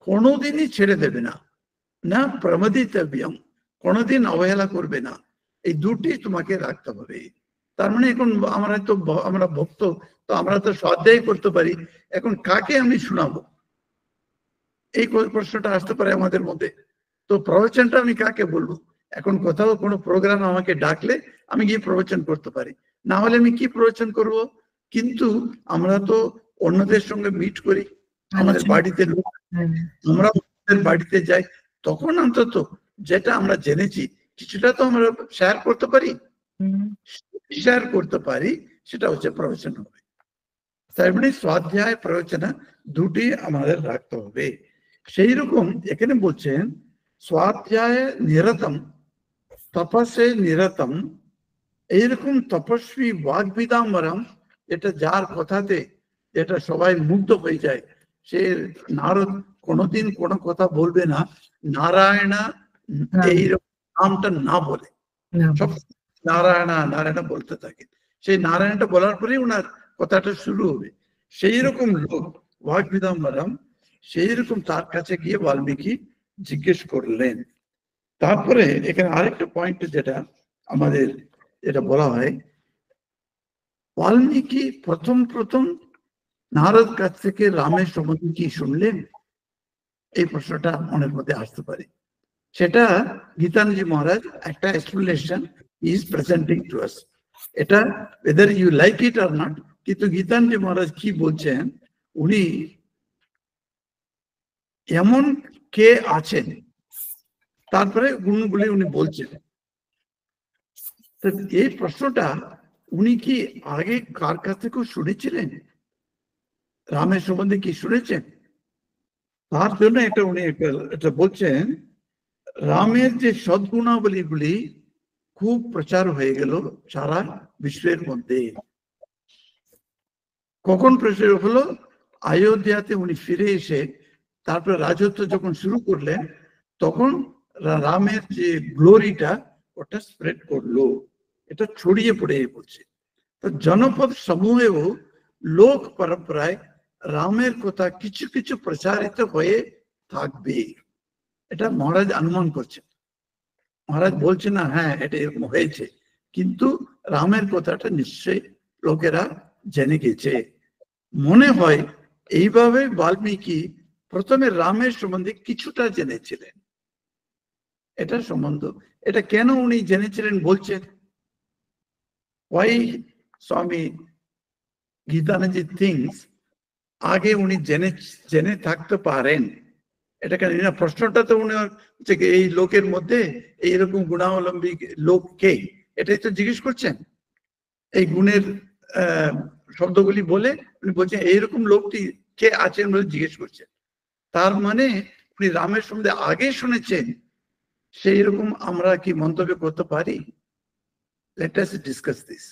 কোনোদিনই ছেড়ে দেবে না, না প্রমদিতব্যম, কোনোদিন অবহেলা করবে না, এই দুটি তোমাকে রাখতে হবে। তার মানে এখন আমরা ভক্ত, তো আমরা তো স্বাধ্যায় করতে পারি, এখন কাকে আমি শোনাবো, এই প্রশ্নটা আসতে পারে আমাদের মধ্যে। তো প্রবচনটা আমি কাকে বলবো? এখন কোথাও কোনো প্রোগ্রাম আমাকে ডাকলে আমি গিয়ে প্রবচন করতে পারি, না হলে আমি কি প্রবচন করব? কিন্তু আমরা তো অন্যদের সঙ্গে মিট করি, আমাদের বাড়িতে লোক, আমরা ওদের বাড়িতে যাই, তখন অন্তত যেটা আমরা জেনেছি কিছুটা তো আমরা শেয়ার করতে পারি, সেটা হচ্ছে প্রবচন হবে। তার মানে স্বাধ্যায় প্রয়োজনা দুটি আমাদের রাখতে হবে। সেই রকম এখানে বলছেন স্বাধ্যায় নিরতম তপসে নিরতম, এইরকম তপস্বী বাগ্বিদাম্বরম, এটা যার কথাতে এটা সবাই মুগ্ধ হয়ে যায়। সে নারদ কোনোদিন কোনো কথা বলবে না নারায়ণা এইরকম নামটা না বলে, সব নারায়ণা নারায়ণা বলতে থাকে। সেই নারায়ণটা বলার পরেই ওনার কথাটা শুরু হবে। সেই রকম লোক বাগ্বিদাম্বরম, সেই রকম তার কাছে গিয়ে বাল্মীকি জিজ্ঞেস করলেন। তারপরে এখানে আরেকটা পয়েন্ট যেটা আমাদের এটা বলা হয়, বাল্মীকি প্রথম প্রথম নারদ কাছ থেকে রামের সম্বন্ধে কি শুনলেন, এই প্রশ্নটা মনের মধ্যে আসতে পারে। সেটা গীতানজি মহারাজ একটা explanation is presenting to us. এটা whether you like it or not, কিন্তু গীতানজি মহারাজ কি বলছেন, উনি এমন কে আছেন, তারপরে গুণগুলি উনি বলছেন। তো এই প্রশ্নটা উনি কি আগে কার কাছ থেকেও শুনেছিলেন, রামের সম্বন্ধে কি শুনেছেন, তার জন্য এটা উনি এটা বলছেন। রামের যে সদ্গুণাবলীগুলি খুব প্রচার হয়ে গেল সারা বিশ্বের মধ্যে। কখন প্রচার হলো, অযোধ্যাতে উনি ফিরে এসে তারপরে রাজত্ব যখন শুরু করলেন, তখন রামের যে গ্লোরিটা ওটা স্প্রেড করলো, এটা ছড়িয়ে পড়ে পড়ছে। তো জনপদ সমূহেও লোক পরম্পরায় রামের কথা কিছু কিছু প্রচারিত হয়ে থাকবে, এটা মহারাজ অনুমান করছেন। মহারাজ বলছে না হ্যাঁ এটা এরকম হয়েছে, কিন্তু রামের কথাটা নিশ্চয়ই লোকেরা জেনে গেছে। মনে হয় এইভাবে বাল্মীকি প্রথমে রামের সম্বন্ধে কিছুটা জেনেছিলেন। এটা সম্বন্ধ, এটা কেন উনি জেনেছিলেন বলছেন, why স্বামী গীতানজি থিংস আগে উনি জেনে থাকতে পারেন। এটা কেন না, প্রশ্নটা তো উনি এই লোকের মধ্যে এইরকম গুণাবলম্বী লোক কে, এটাই তো জিজ্ঞেস করছেন। এই গুণের শব্দগুলি বলে উনি বলছেন এইরকম লোকটি কে আছেন বলে জিজ্ঞেস করছেন। তার মানে উনি রামের সম্বন্ধে আগে শুনেছেন, সেই রকম আমরা কি মন্তব্য করতে পারি? Let us discuss this.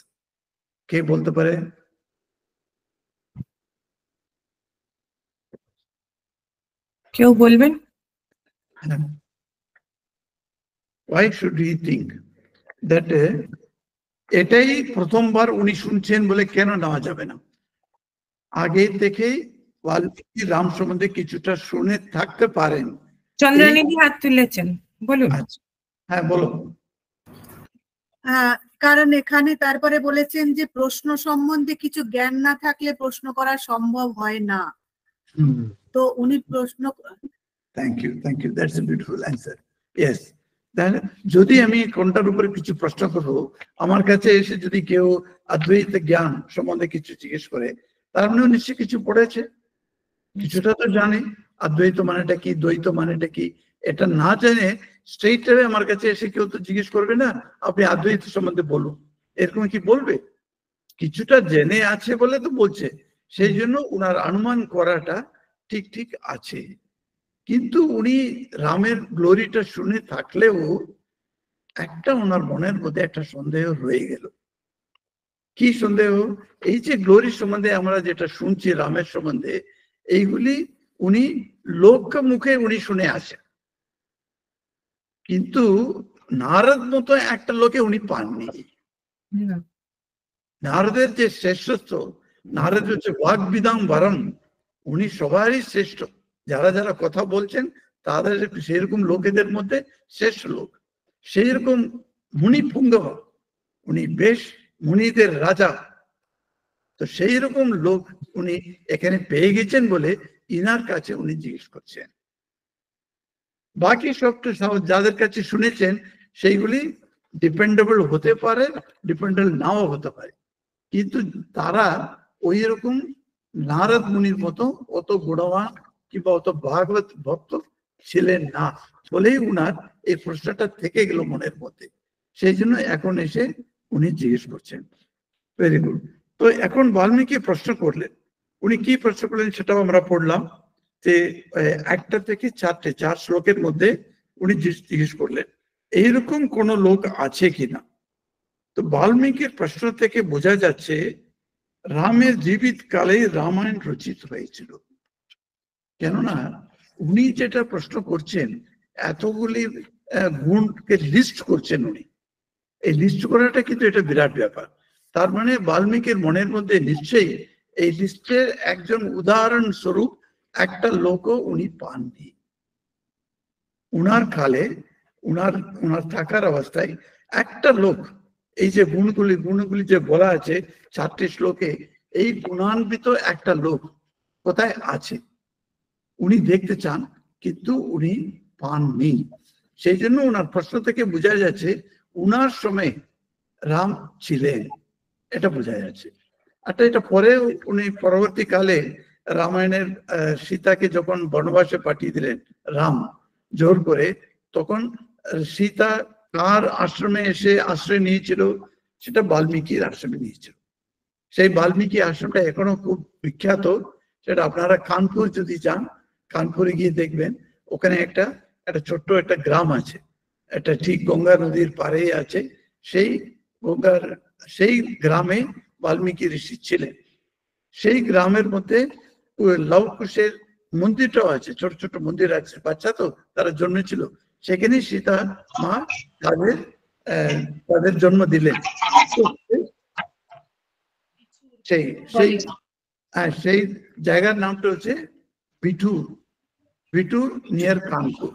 কে বলতে পারে? কেউ বলবেন? Why should we think that এটাই প্রথমবার উনি শুনছেন বলে কেন নেওয়া যাবে না? আগে থেকেই বাল্মীকি রাম সম্বন্ধে কিছুটা শুনে থাকতে পারেন। চন্দ্রানিধি হাত তুলেছেন, বলুন। হ্যাঁ বলো। কারণ এখানে তারপরে বলেছেন যে প্রশ্ন সম্বন্ধে কিছু জ্ঞান না থাকলে প্রশ্ন করা সম্ভব হয় না। তো উনি প্রশ্ন, thank you, that's a beautiful answer. Yes, তাহলে যদি আমি কোনটার উপরে কিছু প্রশ্ন করবো, আমার কাছে এসে যদি কেউ অদ্বৈত জ্ঞান সম্বন্ধে কিছু জিজ্ঞেস করে, তার মানে নিশ্চয়ই কিছু পড়েছে, কিছুটা তো জানে অদ্বৈত মানেটা কি, দ্বৈত মানেটা কি। এটা না জেনে স্ট্রেইট আমার কাছে এসে কেউ তো জিজ্ঞেস করবে না আপনি অদ্বৈত সম্বন্ধে বলুন, এরকম কি বলবে? কিছুটা জেনে আছে বলে তো বলছে, সেই জন্য উনার অনুমান করাটা ঠিক ঠিক আছে। কিন্তু উনি রামের গ্লোরিটা শুনে থাকলেও একটা ওনার মনের মধ্যে একটা সন্দেহ রয়ে গেল। কি সন্দেহ? এই যে গ্লোরি সম্বন্ধে আমরা যেটা শুনছি রামের সম্বন্ধে, এইগুলি উনি লোক মুখে উনি শুনে আসেন, কিন্তু নারদ মতো একটা লোকে উনি পাননি। নারদের যে শ্রেষ্ঠত্ব, নারদ হচ্ছে বাগ্বিদাম্বরম, উনি সবারই শ্রেষ্ঠ। যারা যারা কথা বলছেন তাদের সেরকম লোকেদের মধ্যে শ্রেষ্ঠ লোক। সেই রকম মুনিপুঙ্গ, উনি বেশ মুনিদের রাজা। তো সেই রকম লোক উনি এখানে পেয়ে গেছেন বলে ইনার কাছে উনি জিজ্ঞেস করছেন। বাকি সবটা যাদের কাছে শুনেছেন সেইগুলি ডিপেন্ডেবল হতে পারে, ডিপেন্ডেবল নাও হতে পারে, কিন্তু তারা ওই রকম নারদ মুনির মতো অত গুণবান কিংবা অত ভাগবত ভক্ত ছিলেন না বলেই উনার এই প্রশ্নটা থেকে গেল মনের মধ্যে। সেই জন্য এখন এসে উনি জিজ্ঞেস করছেন। Very good. তো এখন বাল্মীকি প্রশ্ন করলেন, উনি কি প্রশ্ন করলেন সেটাও আমরা পড়লাম, যে একটা থেকে চার শ্লোকের মধ্যে উনি জিজ্ঞেস করলেন এইরকম কোন লোক আছে কিনা। তো বাল্মীকির প্রশ্ন থেকে বোঝা যাচ্ছে রামের জীবিত কালে রামায়ণ রচিত হয়েছিল। কেননা উনি যেটা প্রশ্ন করছেন, এতগুলি গুণকে লিস্ট করছেন উনি, এই লিস্ট করাটা কিন্তু এটা বিরাট ব্যাপার। তার মানে বাল্মীকির মনের মধ্যে নিশ্চয়ই এই লিস্টের একজন উদাহরণ স্বরূপ একটা লোকও উনি পাননি। উনার কালে উনার থাকার অবস্থায় একটা লোক, এই যে গুণগুলি যে বলা আছে 4টি শ্লোকে, এই গুণান্বিত একটা লোক কোথায় আছে উনি দেখতে চান, কিন্তু উনি পাননি। সেই জন্য উনার প্রশ্ন থেকে বোঝা যাচ্ছে উনার সময় রাম ছিলেন, এটা বোঝা যাচ্ছে। এটা পরে উনি পরবর্তীকালে রামায়ণের সীতাকে যখন বনবাসে পাঠিয়ে দিলেন রাম জোর করে, তখন সীতা কার আশ্রমে এসে আশ্রয় নিয়েছিল, সেটা বাল্মীকির আশ্রমে নিয়েছিল। সেই বাল্মীকি আশ্রমটা এখনো খুব বিখ্যাত। সেটা আপনারা কানপুর যদি যান, কানপুরে গিয়ে দেখবেন ওখানে একটা ছোট্ট একটা গ্রাম আছে, এটা ঠিক গঙ্গা নদীর পাড়েই আছে। সেই গ্রামে বাল্মীকি ঋষি ছিলেন। সেই গ্রামের মধ্যে লবকুশের মন্দিরটাও আছে, ছোট ছোট মন্দির আছে, বাচ্চা তো তারা জন্মেছিল সেখানে সীতা মা তাদের জন্ম দিলেন। সেই জায়গার নামটা হচ্ছে বিটুর নিয়ার কানপুর।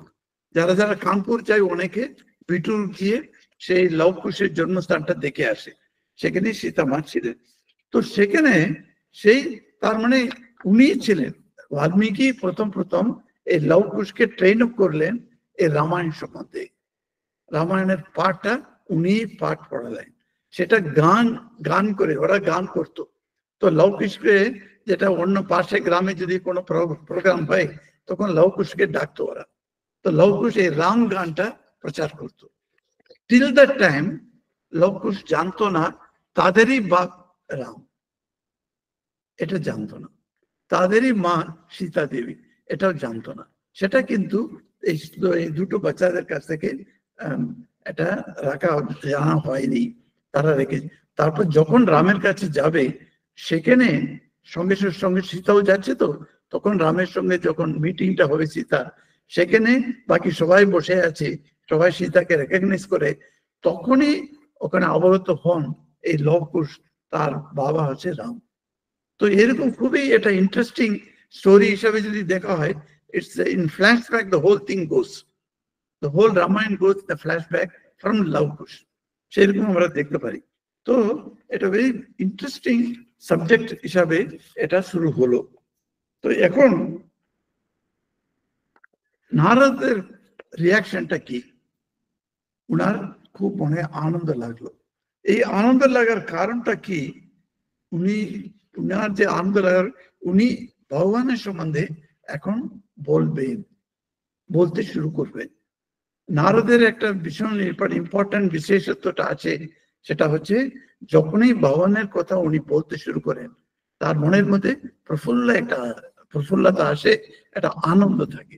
যারা কানপুর যায় অনেকে বিটুর গিয়ে সেই লবকুশের জন্মস্থানটা দেখে আসে, সেখানে সীতা মা ছিলেন। তো সেখানে তার মানে উনি ছিলেন বাল্মীকি প্রথম এই লবকুশকে ট্রেন আপ করলেন এই রামায়ণ সম্বন্ধে। রামায়ণের পাঠটা উনি পাঠ পড়ালেন, সেটা গান করে ওরা গান করতো। তো লবকুশকে, যেটা অন্য পাশে গ্রামে যদি কোনো প্রোগ্রাম হয় তখন লবকুশকে ডাকতো ওরা। তো লবকুশ এই রাম গানটা প্রচার করতো। টিল দ্যাট টাইম লবকুশ জানতো না তাদেরই বাপ রাম, এটা জানতো না। তাদেরই মা সীতা দেবী, এটাও জানতো না। সেটা কিন্তু এই দুটো বাচ্চাদের কাছ থেকে এটা জানা হয়নি, তারা রেখেছে। তারপর যখন রামের কাছে যাবে, সেখানে সঙ্গে সীতাও যাচ্ছে, তো তখন রামের সঙ্গে যখন মিটিংটা হবে সীতা, সেখানে বাকি সবাই বসে আছে, সবাই সীতাকে রেকগনাইজ করে, তখনই ওখানে অবগত হন এই লবকুশ তার বাবা হচ্ছে রাম। তো এরকম খুবই এটা ইন্টারেস্টিং স্টোরি হিসাবে যদি দেখা হয়, it's in flashback the whole thing goes, the whole Ramayan goes the flashback from Lavkush, সেরকম আমরা দেখতে পারি। তো এটা ভেরি ইন্টারেস্টিং সাবজেক্ট হিসাবে এটা শুরু হলো। তো এখন নারদের রিয়াকশনটা কি? উনার খুব মনে আনন্দ লাগলো। এই আনন্দ লাগার কারণটা কি? উনার যে আনন্দ লাগার, উনি ভগবানের সম্বন্ধে এখন বলতে শুরু করবেন। নারদের একটা ভীষণ ইম্পর্টেন্ট বিশেষত্বটা আছে, সেটা হচ্ছে যখনই ভগবানের কথা উনি বলতে শুরু করেন, তার মনের মধ্যে প্রফুল্লতা আসে, একটা আনন্দ থাকে।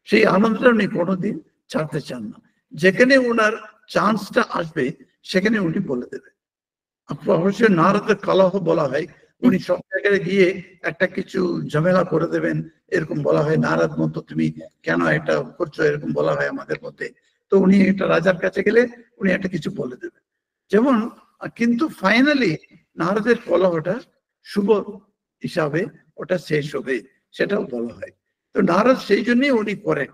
সেই আনন্দটা উনি কোনোদিন ছাড়তে চান না। যেখানে ওনার চান্সটা আসবে সেখানে উনি বলে দেবেন। অবশ্যই নারদের কলহ বলা হয়, উনি সব জায়গায় গিয়ে একটা কিছু ঝামেলা করে দেবেন, এরকম বলা হয়। নারদ মতো তুমি কেন এটা করছো, এরকম বলা হয় আমাদের মধ্যে। তো উনি একটা রাজার কাছে গেলে উনি একটা কিছু বলে দেবেন যেমন, কিন্তু ফাইনালি নারদের কলহটা শুভ হিসাবে ওটা শেষ হবে, সেটাও বলা হয়। তো নারদ সেই জন্যই উনি করেন,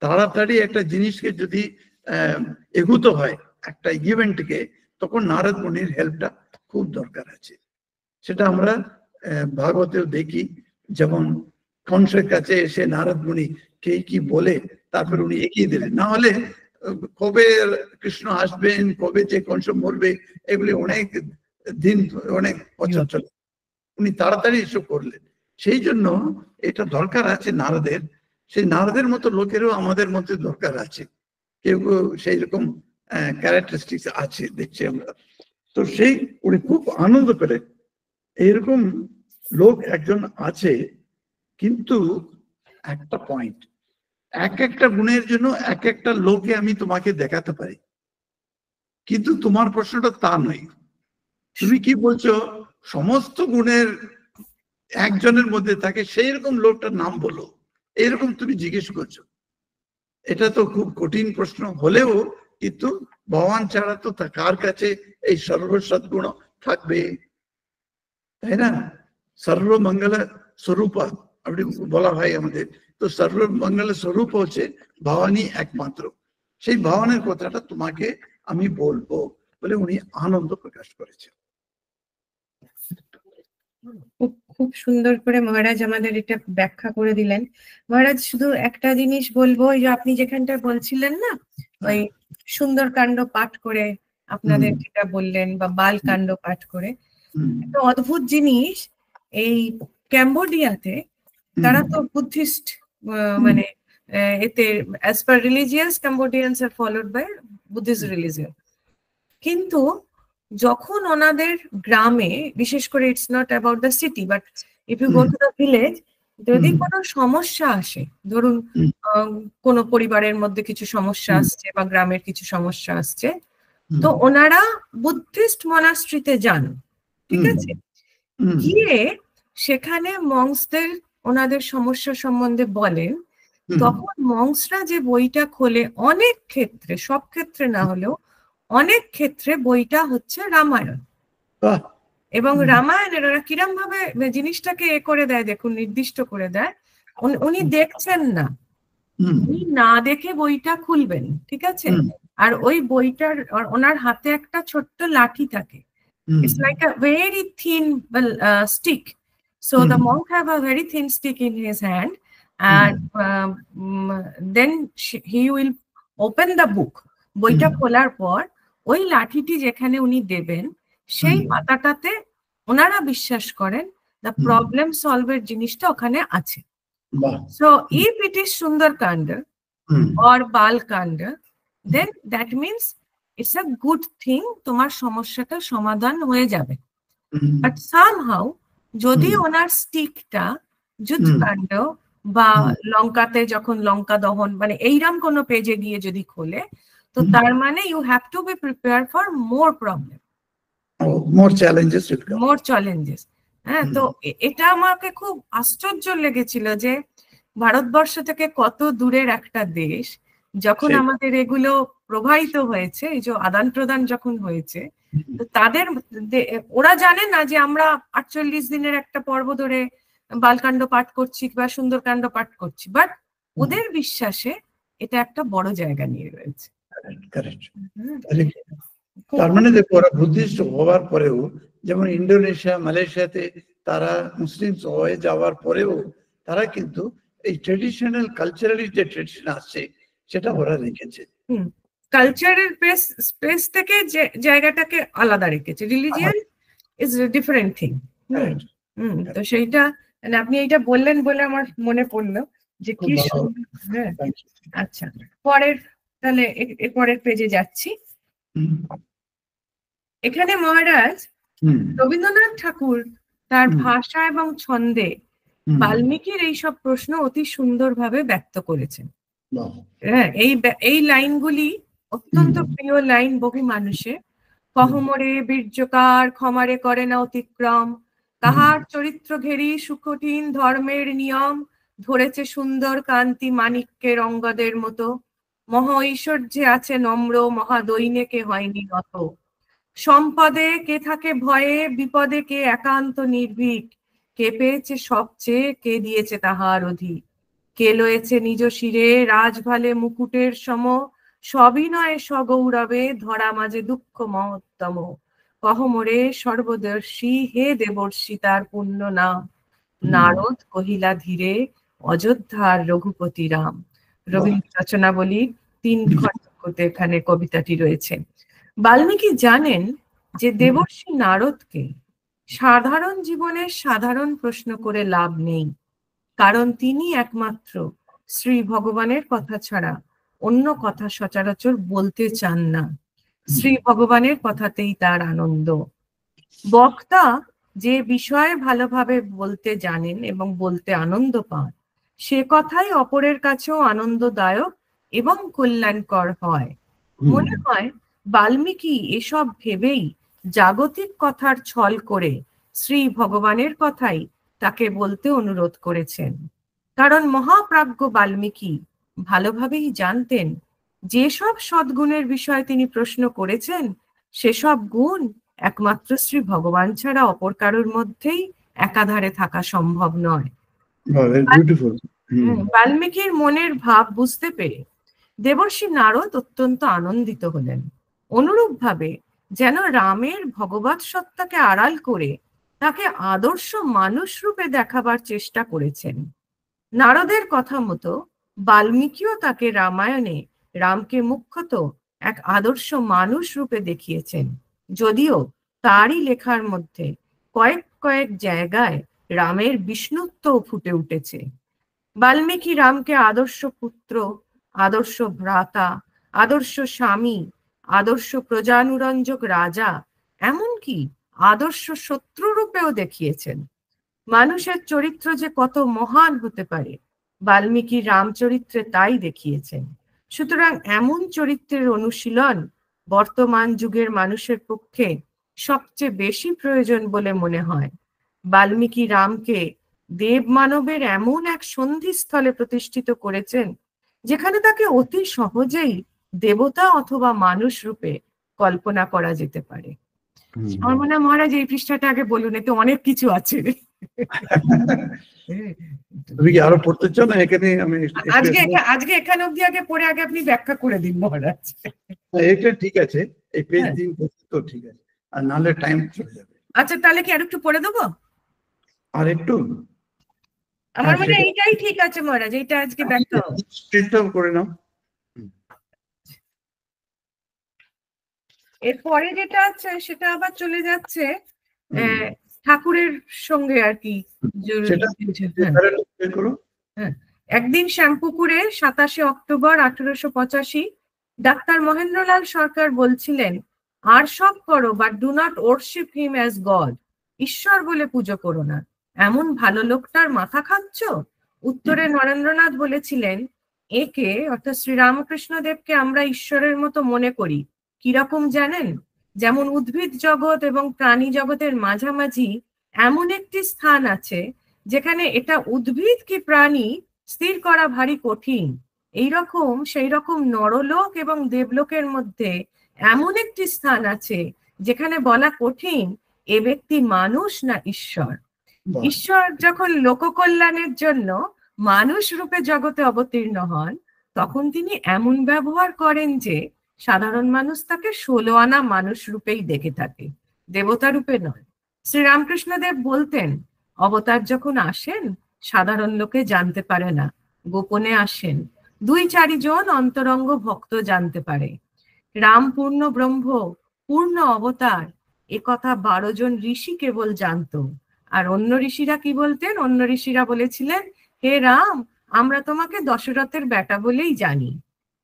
তাড়াতাড়ি একটা জিনিসকে যদি এগুতে হয় একটা ইভেন্টকে, তখন নারদ মুনির হেল্পটা খুব দরকার আছে। সেটা আমরা ভাগবতেও দেখি, যেমন কংসের কাছে এসে নারদ মুনি কে কি বলে তারপর উনি এগিয়ে দিলেন। না হলে কবে কৃষ্ণ আসবেন, কবে যে কংস মরবে, এগুলি অনেক দিন অনেক বছর চলে, উনি তাড়াতাড়ি এসব করলেন। সেই জন্য এটা দরকার আছে নারদের। সেই নারদের মতো লোকেরও আমাদের মধ্যে দরকার আছে, কেউ সেই রকম ক্যারেক্টারিস্টিক্স আছে দেখছি আমরা। তো উনি খুব আনন্দ পেলেন। এরকম লোক একজন আছে, কিন্তু একটা পয়েন্ট, এক একটা গুণের জন্য এক একটা লোকে আমি তোমাকে দেখাতে পারি, কিন্তু তোমার প্রশ্নটা তা নয়। তুমি কি বলছো সমস্ত গুণের একজনের মধ্যে থাকে, সেই রকম লোকটার নাম বলো, এরকম তুমি জিজ্ঞেস করছো। এটা তো খুব কঠিন প্রশ্ন হলেও, কিন্তু ভগবান ছাড়া তো কার কাছে এই সর্বসদ্গুণ থাকবে, তাই না? সর্বমঙ্গল স্বরূপ আপনি বলা হয় আমাদের, তো সর্বমঙ্গল স্বরূপ হচ্ছে ভবানী একমাত্র। সেই ভগবানের কথাটা তোমাকে আমি বলবো বলে উনি আনন্দ প্রকাশ করেছেন। খুব সুন্দর করে মহারাজ আমাদের এটা ব্যাখ্যা করে দিলেন। মহারাজ শুধু একটা জিনিস বলবো, এই যে আপনি যেখানটা বলছিলেন না, ওই সুন্দরকাণ্ড পাঠ করে আপনাদের যেটা বললেন, বা বালকাণ্ড পাঠ করে, একটা অদ্ভুত জিনিস, এই ক্যাম্বোডিয়াতে তারা তো বুদ্ধিস্ট, মানে এতে as per religious Cambodians are followed by Buddhist religion, কিন্তু যখন ওনাদের গ্রামে, বিশেষ করে it's not about the city but if you go to the village, যদি কোনো সমস্যা আসে, ধরুন কোনো পরিবারের মধ্যে কিছু সমস্যা আসছে বা গ্রামের কিছু সমস্যা আসছে, তো ওনারা বুদ্ধিস্ট মনাস্ট্রিতে যান, ঠিক আছে, গিয়ে সেখানে মংসদের ওনাদের সমস্যা সম্বন্ধে বলেন। তখন মংসরা যে বইটা খোলে, অনেক ক্ষেত্রে, সব ক্ষেত্রে না হলেও অনেক ক্ষেত্রে বইটা হচ্ছে রামায়ণ। এবং রামায়ণের ওরা কিরম ভাবে জিনিসটাকে এ করে দেয় দেখুন, নির্দিষ্ট করে দেয়, উনি দেখছেন না, উনি না দেখে বইটা খুলবেন, ঠিক আছে, আর ওই বইটার ওনার হাতে একটা ছোট্ট লাঠি থাকে, it's like a very thin stick, so the monk have a very thin stick in his hand, and then he will open the book, বইটা খোলার পর ওই লাঠিটি যেখানে উনি দেবেন, সেই পাতাটাতে ওনারা বিশ্বাস করেন the problem solver জিনিসটা ওখানে আছে। So if it is Sundarkanda or Balkanda, then that means it's a good thing, তোমার সমস্যাটা সমাধান হয়ে যাবে। But somehow যদি ওনার স্টিকটা যুদ্ধকাণ্ড বা লঙ্কাতে যখন লঙ্কা দহন, মানে এইরকম কোনো পেজে গিয়ে যদি খোলে, তো তার মানে you have to be prepared for more problem, more challenges, more challenges। হ্যাঁ, তো এটা আমাকে খুব আশ্চর্য লেগেছিল যে ভারতবর্ষ থেকে কত দূরের একটা দেশ, যখন আমাদের এগুলো প্রবাহিত হয়েছে, এই যে আদান প্রদান যখন হয়েছে, তো তাদের ওরা জানে না যে আমরা 48 দিনের একটা পর্ব ধরে বালকাণ্ড পাঠ করছি বা সুন্দরকাণ্ড পাঠ করছি, বাট ওদের বিশ্বাসে এটা একটা বড় জায়গা নিয়ে রয়েছে। তার মানে দেখো, ওরা বুদ্ধিস্ট হওয়ার পরেও, যেমন ইন্দোনেশিয়া, মালয়েশিয়াতে তারা মুসলিম হয়ে যাওয়ার পরেও তারা কিন্তু এই ট্রেডিশনাল কালচারালি যে ট্রেডিশন আছে সেটা ওরা রেখেছে। কালচারের স্পেস থেকে যে জায়গাটাকে আলাদা রেখেছে, religion is a different thing. তো সেইটা আপনি এইটা বললেন বলে আমার মনে পড়লো যে কি সুন্দর। হ্যাঁ, আচ্ছা, পরের, তাহলে পরের পেজে যাচ্ছি। এখানে মহারাজ রবীন্দ্রনাথ ঠাকুর তার ভাষা এবং ছন্দে বাল্মীকির এইসব প্রশ্ন অতি সুন্দরভাবে ব্যক্ত করেছেন। হ্যাঁ, এই লাইনগুলি অত্যন্ত প্রিয় লাইন বহু মানুষের। কহমরে বীর্যকার ক্ষমারে করে না অতিক্রম, তাহার চরিত্র ঘেরি সুকঠিন ধর্মের নিয়ম, ধরেছে সুন্দর কান্তি মাণিক্যের অঙ্গদের মতো, মহা ঐশ্বর্যে আছে নম্র, মহাদৈন্যকে হয়নি নত, সম্পদে কে থাকে ভয়ে, বিপদে কে একান্ত নির্ভীক, কে পেয়েছে সবচেয়ে, কে দিয়েছে তাহার অধিক, কে লয়েছে নিজ শিরে রাজভালে মুকুটের সম, সবিনয়ে সগৌরবে ধরা মাঝে দুঃখ মহত্তম, কহমরে সর্বদর্শী হে দেবর্ষি তার পুণ্য নাম, নারদ কহিলা ধীরে অযোধ্যার রঘুপতি রাম। রবীন্দ্র রচনাবলী 3 খণ্ডে এখানে কবিতাটি রয়েছে। বাল্মীকি জানেন যে দেবর্ষি নারদকে সাধারণ জীবনের সাধারণ প্রশ্ন করে লাভ নেই, কারণ তিনি একমাত্র শ্রী ভগবানের কথা ছাড়া অন্য কথা সচরাচর বলতে চান না। শ্রী ভগবানের কথাতেই তার আনন্দ। বক্তা যে বিষয়ে ভালোভাবে বলতে জানেন এবং বলতে আনন্দ পান, সে কথাই অপরের কাছেও আনন্দদায়ক এবং কল্যাণকর হয়। মনে হয় বাল্মীকি এসব ভেবেই জাগতিক কথার ছল করে শ্রী ভগবানের কথাই তাকে বলতে অনুরোধ করেছেন। কারণ মহাপ্রাজ্ঞ বাল্মীকি ভালোভাবেই জানতেন যেসব সদ্গুণের বিষয়ে তিনি প্রশ্ন করেছেন সেসব গুণ একমাত্র শ্রী ভগবান ছাড়া অপর কারোর মধ্যেই একাধারে থাকা সম্ভব নয়। বাল্মীকির মনের ভাব বুঝতে পেরে দেবর্ষি নারদ অত্যন্ত আনন্দিত হলেন। অনুরূপভাবে যেন রামের ভগবৎ সত্তাকে আড়াল করে তাকে আদর্শ মানুষ রূপে দেখাবার চেষ্টা করেছেন। নারদের কথা মতো বাল্মীকিও তাকে রামায়ণে রামকে মুখ্যত এক আদর্শ মানুষ রূপে দেখিয়েছেন, যদিও তারই লেখার মধ্যে কয়েক কয়েক জায়গায় রামের বিষ্ণুত্বও ফুটে উঠেছে। বাল্মীকি রামকে আদর্শ পুত্র, আদর্শ ভ্রাতা, আদর্শ স্বামী, আদর্শ প্রজানুরঞ্জক রাজা, এমনকি আদর্শ শত্রু রূপেও দেখিয়েছেন। মানুষের চরিত্র যে কত মহান হতে পারে বাল্মীকি রামচরিত্রে তাই দেখিয়েছেন। সুতরাং এমন চরিত্রের অনুশীলন বর্তমান যুগের মানুষের পক্ষে সবচেয়ে বেশি প্রয়োজন বলে মনে হয়। বাল্মীকি রামকে দেব মানবের এমন এক সন্ধিস্থলে প্রতিষ্ঠিত করেছেন যেখানে তাকে অতি সহজেই দেবতা অথবা মানুষ রূপে কল্পনা করা যেতে পারে। আমার মনে হয় মহারাজ এই পৃষ্ঠাটা আগে বলুন, এতে অনেক কিছু আছে। তুমি কি আরো পড়তে চাও না? এখানে আমি আজকে এখানে অব্দি আগে পড়ে আগে আপনি ব্যাখ্যা করে দিন মহারাজ। এটা ঠিক আছে, এই পেজ দিন তো ঠিক আছে, আর নাহলে টাইম চলে যাবে। আচ্ছা তাহলে কি আর একটু পড়ে দেবো? আর একটু আমার মনে হয় এইটাই ঠিক আছে মহারাজ, এইটা আজকে ব্যাখ্যা করে নাও। এরপরে যেটা আছে সেটা আবার চলে যাচ্ছে ঠাকুরের সঙ্গে আর কি। একদিন শ্যামপুকুরে 27শে অক্টোবর 1885 ডাক্তার মহেন্দ্রলাল সরকার বলছিলেন, আর সব করো but do not worship him as god. ঈশ্বর বলে পুজো করো না, এমন ভালো লোকটার মাথা খাচ্ছ? উত্তরে নরেন্দ্রনাথ বলেছিলেন, একে অর্থাৎ শ্রীরামকৃষ্ণ দেবকে আমরা ঈশ্বরের মতো মনে করি। কিরকম জানেন? যেমন উদ্ভিদ জগৎ এবং প্রাণী জগতের মাঝামাঝি এমন একটি স্থান আছে যেখানে এটা উদ্ভিদ কি প্রাণী স্থির করা ভারী কঠিন। সেই রকম নরলোক এবং দেবলোকের মধ্যে এমন একটি স্থান আছে যেখানে বলা কঠিন এ ব্যক্তি মানুষ না ঈশ্বর। ঈশ্বর যখন লোককল্যাণের জন্য মানুষ রূপে জগতে অবতীর্ণ হন তখন তিনি এমন ব্যবহার করেন যে সাধারণ মানুষ তাকে 16 আনা মানুষ রূপেই দেখে থাকে, দেবতা রূপে নয়। শ্রীরামকৃষ্ণদেব বলতেন, অবতার যখন আসেন সাধারণ লোকে জানতে পারে না, গোপনে আসেন, 2-4 জন অন্তরঙ্গ ভক্ত জানতে পারে। রাম পূর্ণ ব্রহ্ম, পূর্ণ অবতার, এ কথা 12 জন ঋষি কেবল জানতো। আর অন্য ঋষিরা কি বলতেন? অন্য ঋষিরা বলেছিলেন, হে রাম, আমরা তোমাকে দশরথের বেটা বলেই জানি।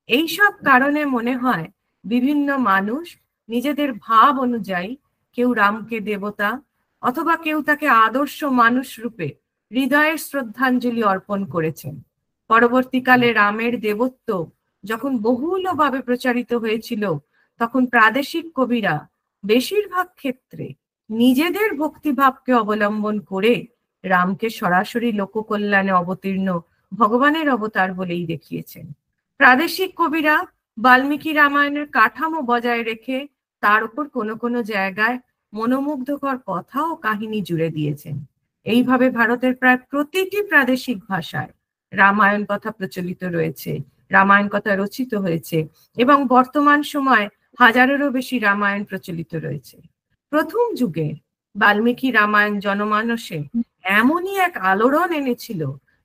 এইসব কারণে মনে হয় বিভিন্ন মানুষ নিজেদের ভাব অনুযায়ী কেউ রামকে দেবতা অথবা কেউ তাকে আদর্শ মানুষ রূপে হৃদয়ের শ্রদ্ধাঞ্জলি অর্পণ করেছেন। পরবর্তীকালে রামের দেবত্ব যখন বহুলভাবে প্রচারিত হয়েছিল তখন প্রাদেশিক কবিরা বেশিরভাগ ক্ষেত্রে নিজেদের ভক্তিভাবকে অবলম্বন করে রামকে সরাসরি লোককল্যাণে অবতীর্ণ ভগবানের অবতার বলেই দেখিয়েছেন। প্রাদেশিক কবিরা বাল্মীকি রামায়ণের কাঠামো বজায় রেখে তার উপর কোনো কোনো জায়গায় মনোমুগ্ধকর কথা ও কাহিনী জুড়ে দিয়েছেন। এইভাবে ভারতের প্রায় প্রতিটি প্রাদেশিক ভাষায় রামায়ণ কথা প্রচলিত রয়েছে, রামায়ণ কথা রচিত হয়েছে এবং বর্তমান সময় 1000-এরও বেশি রামায়ণ প্রচলিত রয়েছে। প্রথম যুগে বাল্মীকি রামায়ণ জনমানসে এমনই এক আলোড়ন এনেছিল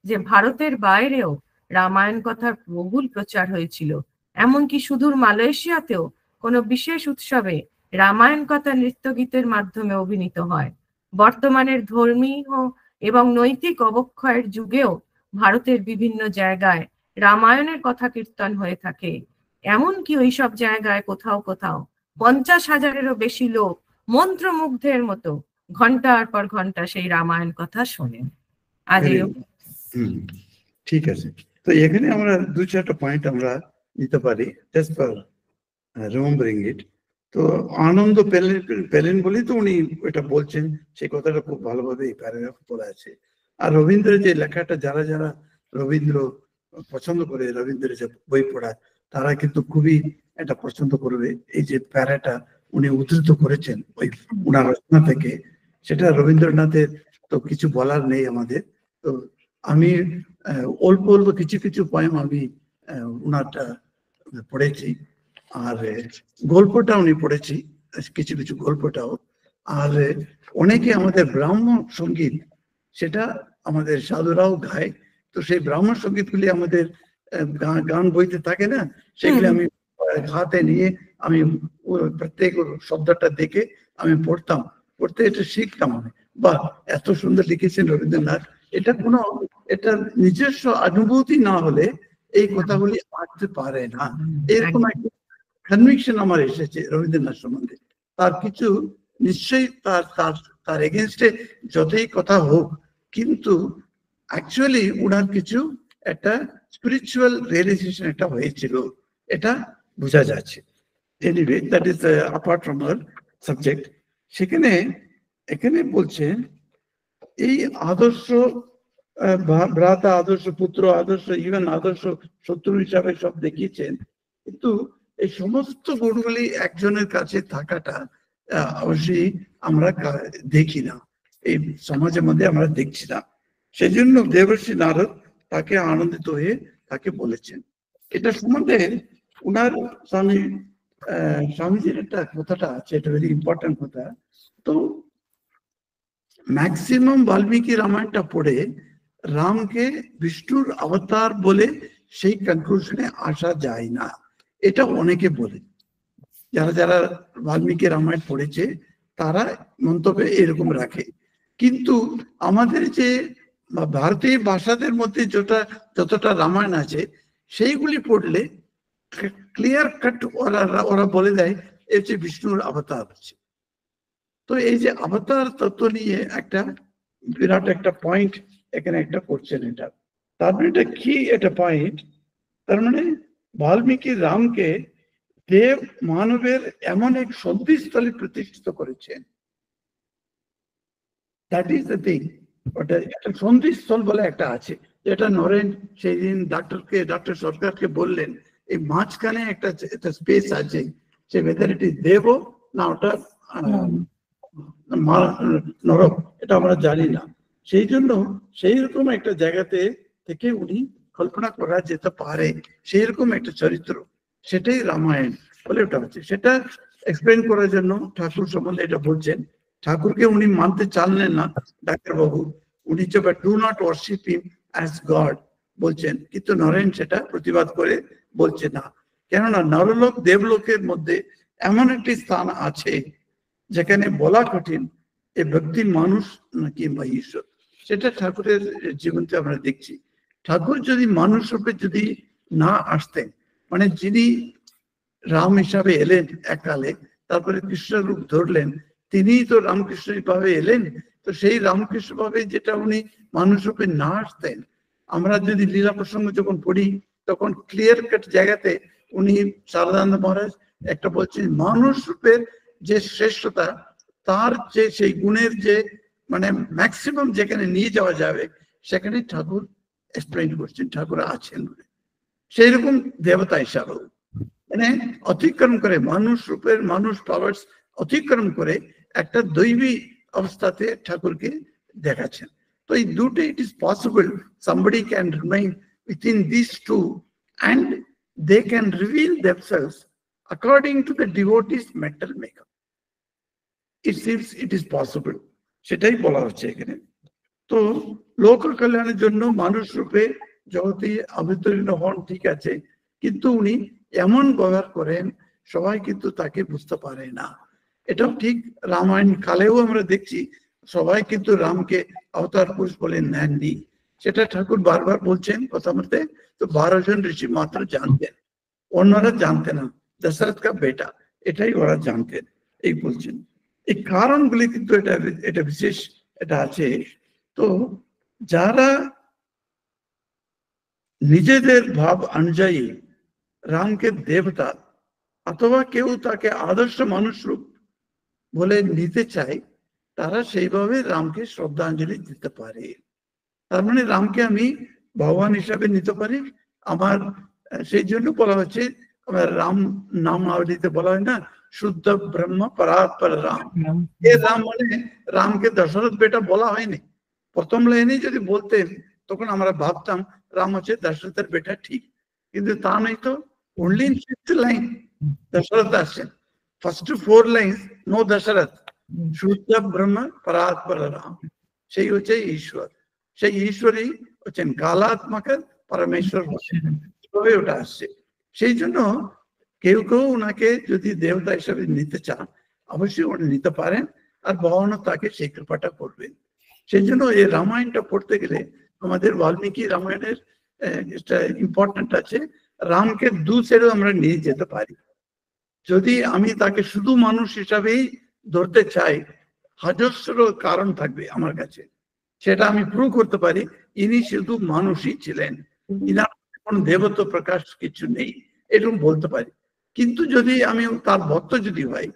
যে ভারতের বাইরেও রামায়ণ কথার বহুল প্রচার হয়েছিল। এমনকি সুদূর মালয়েশিয়াতেও কোনো বিশেষ উৎসবে রামায়ণ কথা নৃত্যগীতের মাধ্যমে অভিনীত হয়। বর্তমানের ধর্মীয় এবং নৈতিক অবক্ষয়ের যুগেও ভারতের বিভিন্ন জায়গায় রামায়ণের কথা কীর্তন হয়ে থাকে। এমনকি ওই সব জায়গায় কোথাও কোথাও 50,000-এরও বেশি লোক মন্ত্রমুগ্ধের মতো ঘন্টার পর ঘন্টা সেই রামায়ণ কথা শোনেন। আজ এই ঠিক আছে। তো এখানে আমরা 2-4টা পয়েন্ট আমরা নিতে পারি, জাস্ট ফর রিমেম্বারিং ইট। তো আনন্দ পেলেন বলেই তো উনি এটা বলছেন, সেই কথাটা খুব ভালোভাবে এই প্যারাগ্রাফ বলা আছে। আর রবীন্দ্রের যে লেখাটা, যারা যারা রবীন্দ্র পছন্দ করে, রবীন্দ্রের যে বই পড়া, তারা কিন্তু খুবই এটা পছন্দ করবে। এই যে প্যারাটা উনি উদ্ধৃত করেছেন ওই উনার রচনা থেকে, সেটা রবীন্দ্রনাথের তো কিছু বলার নেই আমাদের। তো আমি অল্প অল্প কিছু কিছু পয়েম আমি উনারটা পড়েছি, আর গল্পটা উনি পড়েছি কিছু কিছু গল্পটাও। আর অনেকে আমাদের ব্রাহ্ম সঙ্গীত, সেটা আমাদের সাধুরাও গায়। তো সেই ব্রাহ্মণ সঙ্গীতগুলি আমাদের গান বইতে থাকে না, সেগুলি আমি হাতে নিয়ে আমি প্রত্যেক শব্দটা দেখে আমি পড়তাম, পড়তে এটা শিখতাম আমি। বা এত সুন্দর লিখেছেন রবীন্দ্রনাথ, এটা কোনো এটা নিজস্ব অনুভূতি না হলে এই কথাগুলি আসতে পারে না। এরকম একটা কনভিকশন আমার এসেছে রবীন্দ্রনাথ সম্বন্ধে। তার কিছু নিশ্চয়ই তার তার তার এগেনস্টে যতই কথা হোক, কিন্তু অ্যাকচুয়ালি উনার কিছু একটা স্পিরিচুয়াল রিয়েলাইজেশন একটা হয়েছিল, এটা বোঝা যাচ্ছে। Anyway, that is apart from our subject. সেখানে এখানে বলছেন এই আদর্শ ভ্রাতা, আদর্শ পুত্র, আদর্শ ইভেন আদর্শ শত্রু হিসাবে সব দেখিয়েছেন, কিন্তু এই সমস্ত গুণগুলি একজনের কাছে থাকাটা অবশ্যই আমরা দেখি না, এই সমাজের মধ্যে আমরা দেখছি না। সেই জন্য দেবর্ষি নারদ তাকে আনন্দিত হয়ে তাকে বলেছেন। এটা সম্বন্ধে উনার স্বামীজির একটা কথাটা আছে, এটা ভেরি ইম্পর্টেন্ট কথা। তো ম্যাক্সিমাম বাল্মীকি রামায়ণটা পড়ে রামকে বিষ্ণুর অবতার বলে সেই কনক্লুশনে আসা যায় না, এটা অনেকে বলে। যারা যারা বাল্মীকি রামায়ণ পড়েছে তারা মন্তব্য এরকম রাখে। কিন্তু আমাদের যে ভারতীয় ভাষাদের মধ্যে যতটা রামায়ণ আছে, সেইগুলি পড়লে ক্লিয়ার কাট ওরা বলে দেয় এর যে বিষ্ণুর অবতার আছে। তো এই যে অবতার তত্ত্ব নিয়ে একটা বিরাট একটা পয়েন্ট এখানে একটা করছেন। এটা তার মানে এটা কি একটা পয়েন্ট, তার মানে বাল্মীকি রামকে দেব মানবের এমন এক সন্ধিস্থলে প্রতিষ্ঠিত করেছেন। That is the thing. ওটা একটা সন্ধিস্থল বলে একটা আছে, যেটা নরেন সেই দিন ডক্টর সরকারকে বললেন এই মাঝখানে একটা স্পেস আছে, সে ভেতরে এটি দেব না ওটা নরক, এটা আমরা জানি না। সেই জন্য সেই রকম একটা জায়গাতে থেকে উনি কল্পনা করা যেতে পারে, সেই রকম একটা চরিত্র, সেটাই রামায়ণ বলে ওটা হচ্ছে। সেটা এক্সপ্লেন করার জন্য ঠাকুর সম্বন্ধে এটা বলছেন। ঠাকুরকে উনি মানতে চানলেন না ডাক্তারবাবু, উনি do not worship him as god বলছেন, কিন্তু নরেন সেটা প্রতিবাদ করে বলছে না, কেননা নরলোক দেবলোকের মধ্যে এমন একটি স্থান আছে যেখানে বলা কঠিন এ ব্যক্তি মানুষ নাকি ঈশ্বর। সেটা ঠাকুরের জীবনতে আমরা দেখছি। ঠাকুর যদি মানুষ রূপে যদি না আসতেন, মানে যিনি রাম হিসাবে এলেন এককালে, তারপরে কৃষ্ণ রূপ ধরলেন, তিনিই তো রামকৃষ্ণ ভাবে এলেন। তো সেই রামকৃষ্ণ ভাবে যেটা উনি মানুষ রূপে না আসতেন, আমরা যদি লীলা প্রসঙ্গ যখন পড়ি তখন ক্লিয়ার কাট জায়গাতে উনি শারদানন্দ মহারাজ একটা বলছেন মানুষ রূপের যে শ্রেষ্ঠতা, তার যে সেই গুণের যে মানে ম্যাক্সিমাম যেখানে নিয়ে যাওয়া যাবে সেখানে ঠাকুর এক্সপ্লেইন করছেন, ঠাকুর আছেন সেই রকম দেবতা হিসাবেও, মানে অতিক্রম করে মানুষ রূপের মানুষ পাওয়ার্স অতিক্রম করে একটা দৈবী অবস্থাতে ঠাকুরকে দেখাচ্ছেন। তো এই দুটো it is possible, somebody can remain within these two and they can reveal themselves according to the devotee's mental makeup. It seems it is possible, সেটাই বলা হচ্ছে এখানে। তো লোক কল্যাণের জন্য মানুষ রূপে জগতে অবতীর্ণ হন, ঠিক আছে, কিন্তু উনি এমন ব্যবহার করেন সবাই কিন্তু তাকে বুঝতে পারে না। এটাও ঠিক রামায়ণ কালেও আমরা দেখছি সবাই কিন্তু রামকে অবতার পুরুষ বলে নেননি, সেটা ঠাকুর বারবার বলছেন কথা মধ্যে। তো 12 জন ঋষি মাত্র জানতেন, অন্যরা জানতেন না, দশরথ কা বেটা, এটাই ওরা জানতেন, এই বলছেন। এই কারণগুলি কিন্তু এটা বিশেষ এটা আছে। তো যারা নিজেদের ভাব অনুযায়ী রামকে দেবতা অথবা কেউ তাকে আদর্শ মানুষ রূপ বলে নিতে চায়, তারা সেইভাবে রামকে শ্রদ্ধাঞ্জলি দিতে পারে। তার মানে রামকে আমি ভগবান হিসাবে নিতে পারি। আমার সেই জন্য বলা হচ্ছে, আমার রাম নাম আবলিতে বলা হয় না, শুদ্ধ ব্রহ্ম পরাৎপর রাম। এ রাম মানে রামকে দশরথ বেটা বলা হয়নি। প্রথম লাইনে যদি বলতেন তখন আমরা ভাবতাম রাম হচ্ছে দশরথের বেটা, ঠিক, কিন্তু তা নয় তো। Only in fifth line Dasharath আসছেন, ফার্স্ট 4 লাইন্স নো দশরথ, শুদ্ধ ব্রহ্ম পরাৎপর রাম, সেই হচ্ছে ঈশ্বর। সেই ঈশ্বরই হচ্ছেন কালাত্মক পরমেশ্বর, এভাবে ওটা আসছে। সেই জন্য কেউ কেউ ওনাকে যদি দেবতা হিসাবে নিতে চান, অবশ্যই উনি নিতে পারেন, আর ভগবান তাকে সেই কৃপাটা করবেন। সেই জন্য এই রামায়ণটা পড়তে গেলে আমাদের বাল্মীকি রামায়ণের একটা ইম্পর্টেন্ট আছে, রামকে দু সাইডেও আমরা নিয়ে যেতে পারি। যদি আমি তাকে শুধু মানুষ হিসাবেই ধরতে চাই, হাজারশো কারণ থাকবে আমার কাছে, সেটা আমি প্রুভ করতে পারি ইনি শুধু মানুষই ছিলেন, ইনার কোনো দেবত্ব প্রকাশ কিছু নেই, এরকম বলতে পারি। কিন্তু যদি আমি তার ভক্ত যদি হই,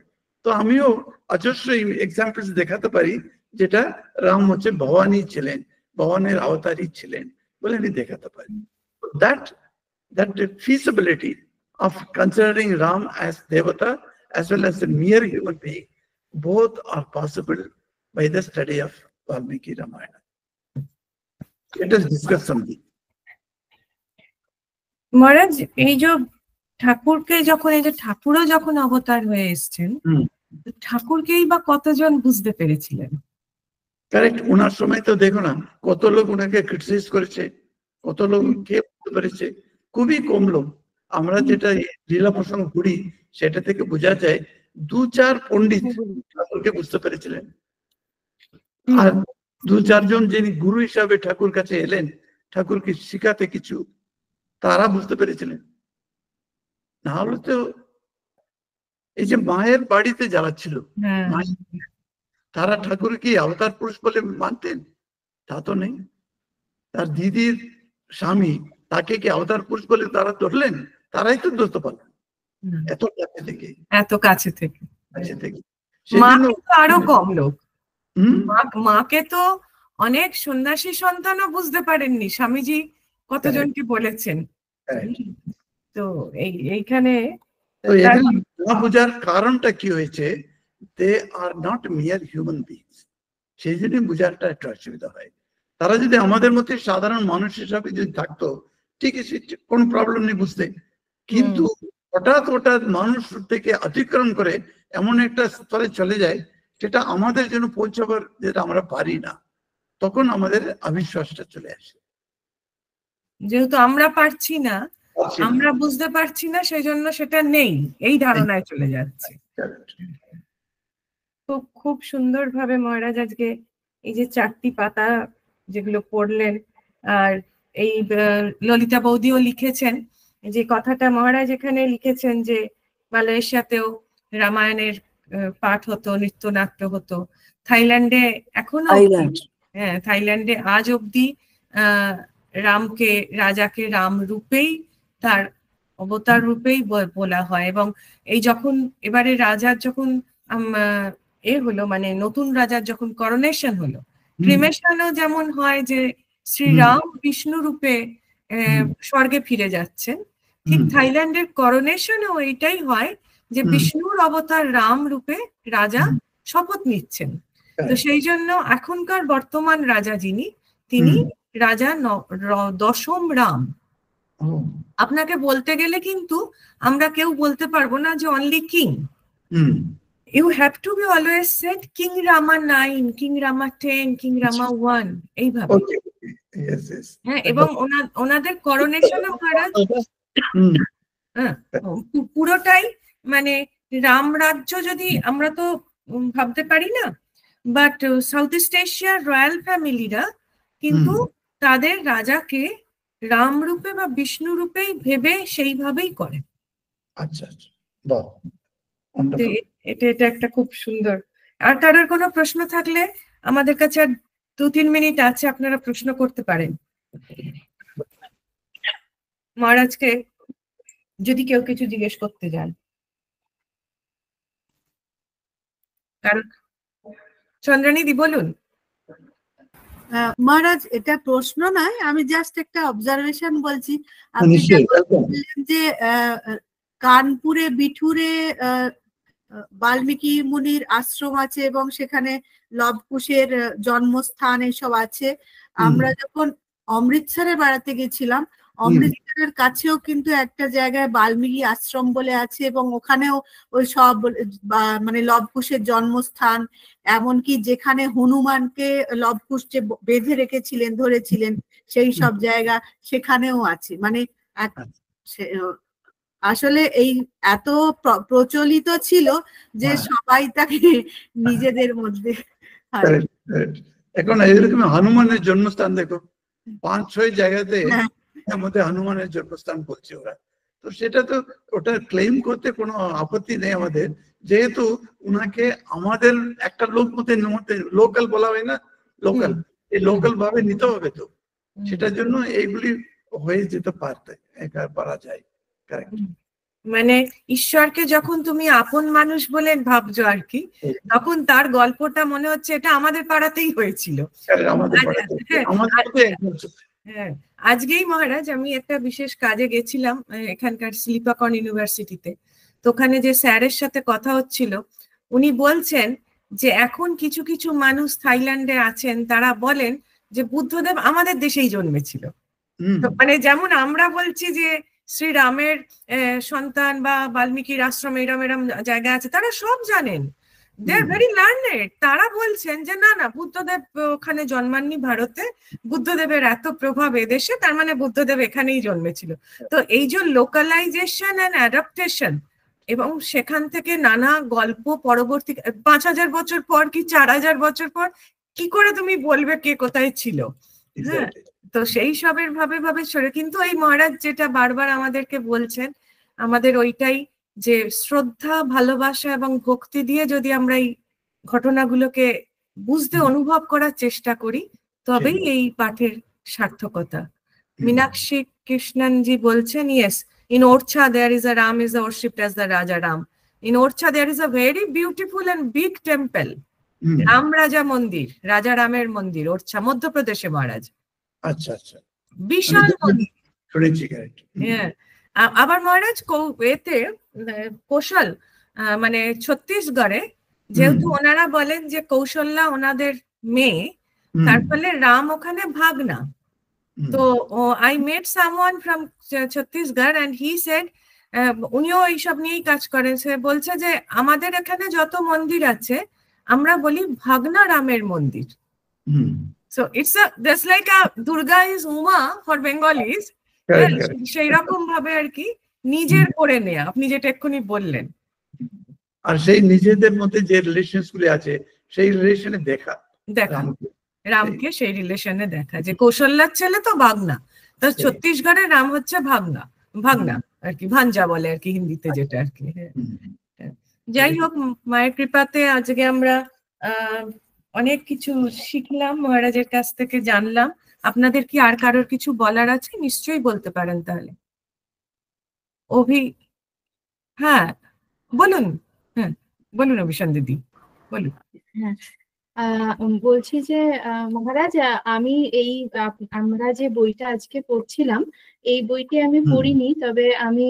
তো আমিও অজস্র এক্সাম্পলস দেখাতে পারি যেটা রাম হচ্ছে ভগবানই ছিলেন, ভগবানের অবতারই ছিলেন বলে আমি দেখাতে পারি। That feasibility of considering Ram as Devata as well as a mere human being, both are possible by the study of Valmiki Ramayana. Let us discuss something. মহারাজ, এই যে ঠাকুরকে যখন, এই যে ঠাকুরও যখন অবতার হয়ে এসছেন, ঠাকুরকেই বা কতজন বুঝতে পেরেছিলেন? কারেক্ট, ওনার সময় তো দেখো না কত লোক ওনাকে ক্রিটিসাইজ করেছে, কত লোক কে বুঝতে পেরেছে, খুবই কম লোক। আমরা যেটা লীলা প্রসঙ্গ করি সেটা থেকে বোঝা যায় 2-4 পণ্ডিত ঠাকুরকে বুঝতে পেরেছিলেন, আর 2-4 জন যিনি গুরু হিসাবে ঠাকুর কাছে এলেন ঠাকুরকে শিখাতে কিছু, তারা বুঝতে পেরেছিলেন। না হলে তো এই যে মায়ের বাড়িতে যারা ছিল তারা ঠাকুর কি অবতার পুরুষ বলে মানতেন? তা তো নেই। তার দিদির স্বামী তাকে কি অবতার পুরুষ বলে তারা ধরলেন? তারাই তো ধরতে পারলেন এত কাছে থেকে, এত কাছে থেকে। আরো কম লোক, মাকে তো অনেক সন্ন্যাসী সন্তানও বুঝতে পারেননি, স্বামীজি কতজনকে বলেছেন। তো এইখানে না বোঝার কারণটা কি হয়েছে, দে আর নট মিয়ার হিউম্যান বিংস, সেই জন্য বোঝারটা একটু অসুবিধা হয়। তারা যদি আমাদের মধ্যে সাধারণ মানুষ হিসাবে যদি থাকতো, ঠিক আছে, কোনো প্রবলেম নেই বুঝতে, কিন্তু হঠাৎ মানুষ থেকে অতিক্রম করে এমন একটা স্তরে চলে যায় যেটা আমাদের জন্য পৌঁছাবার যেটা আমরা পারি না, তখন আমাদের অবিশ্বাসটা চলে আসে। যেহেতু আমরা পারছি না, আমরা বুঝতে পারছি না, সেই জন্য সেটা নেই, এই ধারণায় চলে যাচ্ছে। খুব সুন্দরভাবে মহারাজ আজকে এই যে 4টি পাতা যেগুলো পড়লেন, আর এই ললিতা বৌদিও লিখেছেন যে কথাটা, মহারাজ এখানে লিখেছেন যে মালয়েশিয়াতেও রামায়ণের পাঠ হতো, নৃত্যনাট্য হতো, থাইল্যান্ডে এখনো, হ্যাঁ থাইল্যান্ডে আজ অব্দি রামকে, রাজাকে রাম রূপেই, তার অবতার রূপেই বলা হয়। এবং এই যখন এবারে রাজার যখন হলো, মানে নতুন রাজার যখন করোনেশন হলো, ক্রিমেশনও যেমন হয় যে শ্রীরাম বিষ্ণু রূপে স্বর্গে ফিরে যাচ্ছেন, ঠিক থাইল্যান্ডের করোনেশনও এইটাই হয় যে বিষ্ণুর অবতার রাম রূপে রাজা শপথ নিচ্ছেন। তো সেই জন্য এখনকার বর্তমান রাজা যিনি, তিনি রাজা 10ম রাম। আপনাকে বলতে গেলে কিন্তু আমরা কেউ বলতে পারবো না যে only king. You have to be always said King Rama 9, King Rama 10, King Rama 1, এইভাবে। হ্যাঁ, এবং ওনাদের করোনেশন পুরোটাই মানে রাম রাজ্য, যদি আমরা তো ভাবতে পারি না, বাট সাউথ ইস্ট এশিয়ার রয়্যাল ফ্যামিলিরা কিন্তু তাদের রাজাকে রাম রূপে বা বিষ্ণু রূপেই ভেবে সেইভাবেই করে। আচ্ছা, এটা একটা খুব সুন্দর। আর কারোর কোনো প্রশ্ন থাকলে আমাদের কাছে আর 2-3 মিনিট আছে, আপনারা প্রশ্ন করতে পারেন মহারাজকে, যদি কেউ কিছু জিজ্ঞেস করতে যান। কারণ চন্দ্রানীদি বলুন। মহারাজ, এটা প্রশ্ন নয়, আমি জাস্ট একটা অবজারভেশন বলছি। আপনি বললেন যে কানপুরে বিঠুরে বাল্মীকি মুনির আশ্রম আছে এবং সেখানে লবকুশের জন্মস্থান এসব আছে। আমরা যখন অমৃতসরে বেড়াতে গেছিলাম, অমৃতসরের কাছেও কিন্তু একটা জায়গায় বাল্মীকি আশ্রম বলে আছে এবং ওখানেও ওই সব মানে লবকুশের জন্মস্থান, এমনকি যেখানে হনুমানকে লবকুশ যে বেঁধে রেখেছিলেন, ধরেছিলেন, সেই সব জায়গা সেখানেও আছে। মানে আসলে এই এত প্রচলিত ছিল যে সবাই তাকে নিজেদের মধ্যে। এখন এরকম হনুমানের জন্মস্থান দেখো 5-6 জায়গাতে মধ্যে হনুমানের জন্মস্থান বলছে ওরা। তো সেটা তো ওটা ক্লেম করতে কোনো আপত্তি নেই আমাদের, যেহেতু উনাকে আমাদের একটা লোক মধ্যে লোকাল বলা হয় না, লোকাল, এই লোকাল ভাবে নিতে হবে। তো সেটার জন্য এইগুলি হয়ে যেতে পারা যায়। মানে ঈশ্বরকে যখন তুমি আপন মানুষ বলে ভাবছো আর কি, তখন তার গল্পটা মনে হচ্ছে এটা আমাদের পাড়াতেই হয়েছিল। হ্যাঁ, আজকেই মহারাজ আমি একটা বিশেষ কাজে গেছিলাম এখানকার শিল্পাকর্ণ ইউনিভার্সিটিতে। তো ওখানে যে স্যারের সাথে কথা হচ্ছিল, উনি বলছেন যে এখন কিছু কিছু মানুষ থাইল্যান্ডে আছেন, তারা বলেন যে বুদ্ধদেব আমাদের দেশেই জন্মেছিল। মানে যেমন আমরা বলছি যে শ্রীরামের সন্তান বা বাল্মীকির আশ্রম এরম এরম জায়গা আছে, তারা সব জানেন, দে আর ভেরি লার্নেড। তারা বলছেন যে না না, বুদ্ধদেব ওখানে জন্মাননি ভারতে, বুদ্ধদেবের এত প্রভাব এদেশে, তার মানে বুদ্ধদেব এখানেই জন্মেছিল। তো এই যে লোকালাইজেশন অ্যান্ড অ্যাডাপ্টেশন, এবং সেখান থেকে নানা গল্প পরবর্তী 5000 বছর পর কি 4000 বছর পর কি করে তুমি বলবে কে কোথায় ছিল? হ্যাঁ, তো সেই সবের ভাবে ভাবে সরে। কিন্তু এই মহারাজ যেটা বারবার আমাদেরকে বলছেন, আমাদের ওইটাই যে শ্রদ্ধা, ভালোবাসা এবং ভক্তি দিয়ে যদি আমরা এই ঘটনাগুলোকে বুঝতে, অনুভব করার চেষ্টা করি, তবেই এই পাঠের সার্থকতা। মীনাক্ষী কৃষ্ণনজি বলছেন, yes, in Orcha there is a Ram is worshipped as the Raja Ram. In Orcha there is a very beautiful and big temple, Ram রাজা মন্দির, রাজা রামের মন্দির, ওরছা, মধ্যপ্রদেশে মহারাজ। আচ্ছা আচ্ছা, বিশাল মন্দির। হ্যাঁ, আবার মহারাজ এতে কৌশল মানে ছত্তিশগড়ে, যেহেতু ওনারা বলেন যে কৌশল্যা ওনাদের মেয়ে, তার ফলে রাম ওখানে ভাগনা। তো I met someone from Chhattisgarh and he said, উনিও এইসব নিয়েই কাজ করেন। সে বলছে যে আমাদের এখানে যত মন্দির আছে আমরা বলি ভাগনা রামের মন্দির। So it's just like a Durga is Uma for Bengalis. সেই রকম ভাবে আর কি নিজের করে নেয়া, আপনি যেটা এক্ষুনি বললেন। আর সেই নিজেদের মধ্যে যে রিলেশনস গুলো আছে সেই রিলেশনে দেখা রামকে সেই রিলেশনে দেখা, যে কৌশল্যার ছেলে তো ভাগনা, তো ছত্তিশগড়ের রাম হচ্ছে ভাগনা, ভাগনা আর কি, ভাঞ্জা বলে আর কি হিন্দিতে যেটা আর কি। যাই হোক, মায়ের কৃপাতে আজকে আমরা অনেক কিছু শিখলাম, মহারাজের কাছ থেকে জানলাম। আপনাদের কি আর কারোর কিছু বলার আছে? নিশ্চয়ই বলতে পারেন তাহলে। হ্যাঁ বলুন, হ্যাঁ বলুন অভিশান দিদি বলুন। হ্যাঁ, বলছি যে মহারাজ, আমি আমরা যে বইটা আজকে পড়ছিলাম, এই বইটি আমি পড়িনি, তবে আমি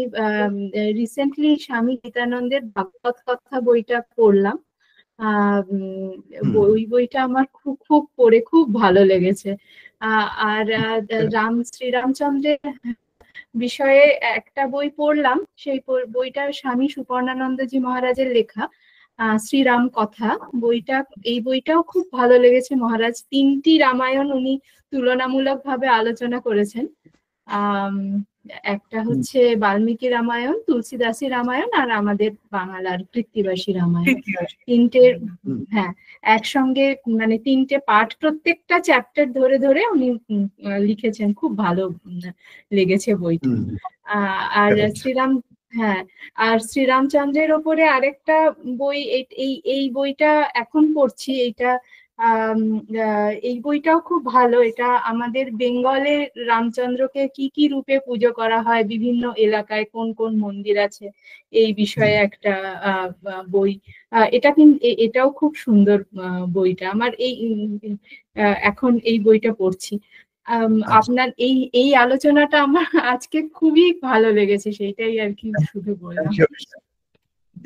রিসেন্টলি স্বামী গীতানন্দের ভাগবত কথা বইটা পড়লাম। ওই বইটা আমার খুব পড়ে খুব ভালো লেগেছে। আর শ্রীরামচন্দ্রের বিষয়ে একটা বই পড়লাম, সেই বইটা স্বামী সুপর্ণানন্দজি মহারাজের লেখা, শ্রীরাম কথা বইটা। এই বইটাও খুব ভালো লেগেছে মহারাজ। 3টি রামায়ণ উনি তুলনামূলকভাবে আলোচনা করেছেন। একটা হচ্ছে বাল্মীকি রামায়ণ, তুলসীদাসী রামায়ণ, আর আমাদের বাংলার কৃত্তিবাসী রামায়ণ। 3টে, হ্যাঁ, একসঙ্গে, মানে 3টে পার্ট, প্রত্যেকটা চ্যাপ্টার ধরে ধরে উনি লিখেছেন। খুব ভালো লেগেছে বইটা। আর হ্যাঁ, আর শ্রীরামচন্দ্রের ওপরে আরেকটা বই, এই বইটা এখন পড়ছি। এই বইটাও খুব ভালো। এটা আমাদের বেঙ্গলে রামচন্দ্রকে কি কি রূপে পুজো করা হয়, বিভিন্ন এলাকায় কোন কোন মন্দির আছে, এই বিষয়ে একটা বই। এটা কিন্তু এটাও খুব সুন্দর বইটা। আমার এখন এই বইটা পড়ছি। আপনার এই আলোচনাটা আমার আজকে খুবই ভালো লেগেছে, সেইটাই আর কি শুধু বললাম।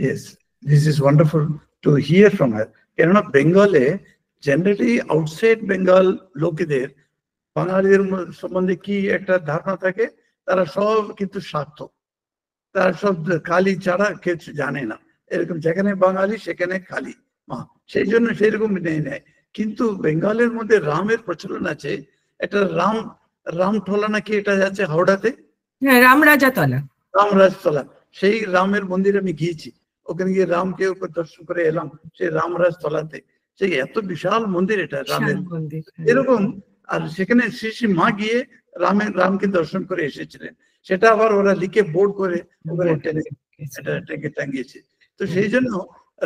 Yes, this is wonderful to hear from her. কেননা বেঙ্গলে জেনারেলি আউটসাইড বেঙ্গল লোকেদের বাঙালিদের সম্বন্ধে কি একটা ধারণা থাকে, তারা সব কিন্তু স্বার্থ, তারা সব কালী ছাড়া কিছু জানে না, এরকম যেখানে বাঙালি সেখানে কালী মা, সেই জন্য সেরকম নেয়। কিন্তু বেঙ্গলের মধ্যে রামের প্রচলন আছে। একটা রামঠলা নাকি এটা যাচ্ছে হাওড়াতে, হ্যাঁ, রামরাজাতলা, রামরাজতলা, সেই রামের মন্দিরে আমি গিয়েছি। ওখানে গিয়ে রামকে উপর দর্শন করে এলাম, সেই রামরাজতলাতে। সেই এত বিশাল মন্দির এটা রামের মন্দির এরকম। আর সেখানে শ্রী শ্রী মা গিয়ে রামকে দর্শন করে এসেছিলেন। সেটা আবার ওরা লিখে বোর্ড করে ওখানে টেনে টাঙ্গিয়েছে। তো সেই জন্য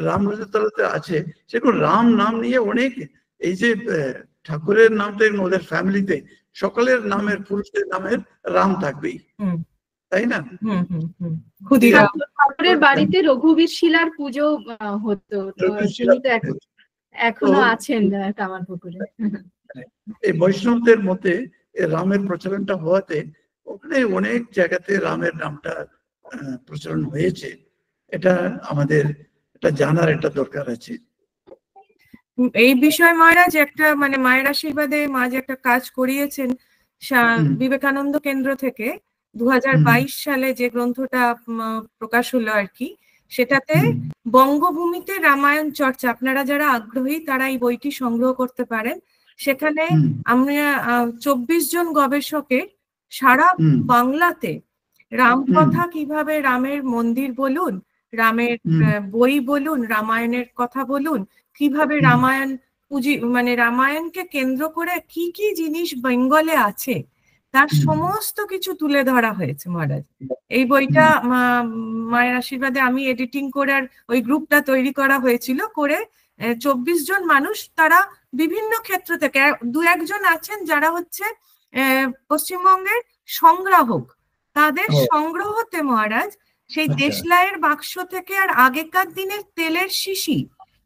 রামরাজতলাতে আছে। সেরকম রাম নাম নিয়ে অনেক, এই যে ঠাকুরের নামটা ওদের ফ্যামিলিতে সকলের নামের, পুরুষদের নামের রাম থাকবেই, তাই না? ঠাকুরের বাড়িতে রঘুবীর শিলার পুজো হতো, তিনি তো এখনো আছেন কামারপুকুরে। এই বৈষ্ণবদের মধ্যে রামের প্রচলনটা হওয়াতে ওখানে অনেক জায়গাতে রামের নামটা প্রচলন হয়েছে। এটা আমাদের এটা জানার একটা দরকার আছে। এই বিষয় মহারাজ একটা মানে মায়ের আশীর্বাদে মা যে একটা কাজ করিয়েছেন বিবেকানন্দ কেন্দ্র থেকে 2022 সালে যে গ্রন্থটা প্রকাশ হলো আর কি, সেটাতে বঙ্গভূমিতে রামায়ণ চর্চা, আপনারা যারা আগ্রহী তারা এই বইটি সংগ্রহ করতে পারেন। সেখানে আমরা 24 জন গবেষকের সারা বাংলাতে রামকথা কিভাবে, রামের মন্দির বলুন, রামের বই বলুন, রামায়ণের কথা বলুন, কিভাবে রামায়ণ মানে রামায়ণকে কেন্দ্র করে কি কি জিনিস বেঙ্গলে আছে তার সমস্ত কিছু তুলে ধরা হয়েছে মহারাজ। এই বইটা মায়ের আশীর্বাদে আমি এডিটিং করে, আর ওই গ্রুপটা তৈরি করা হয়েছিল করে 24 জন মানুষ, তারা বিভিন্ন ক্ষেত্র থেকে, 2-1 জন আছেন যারা হচ্ছে পশ্চিমবঙ্গের সংগ্রাহক, তাদের সংগ্রহতে মহারাজ সেই দেশলাইয়ের বাক্স থেকে আর আগেকার দিনের তেলের শিশি,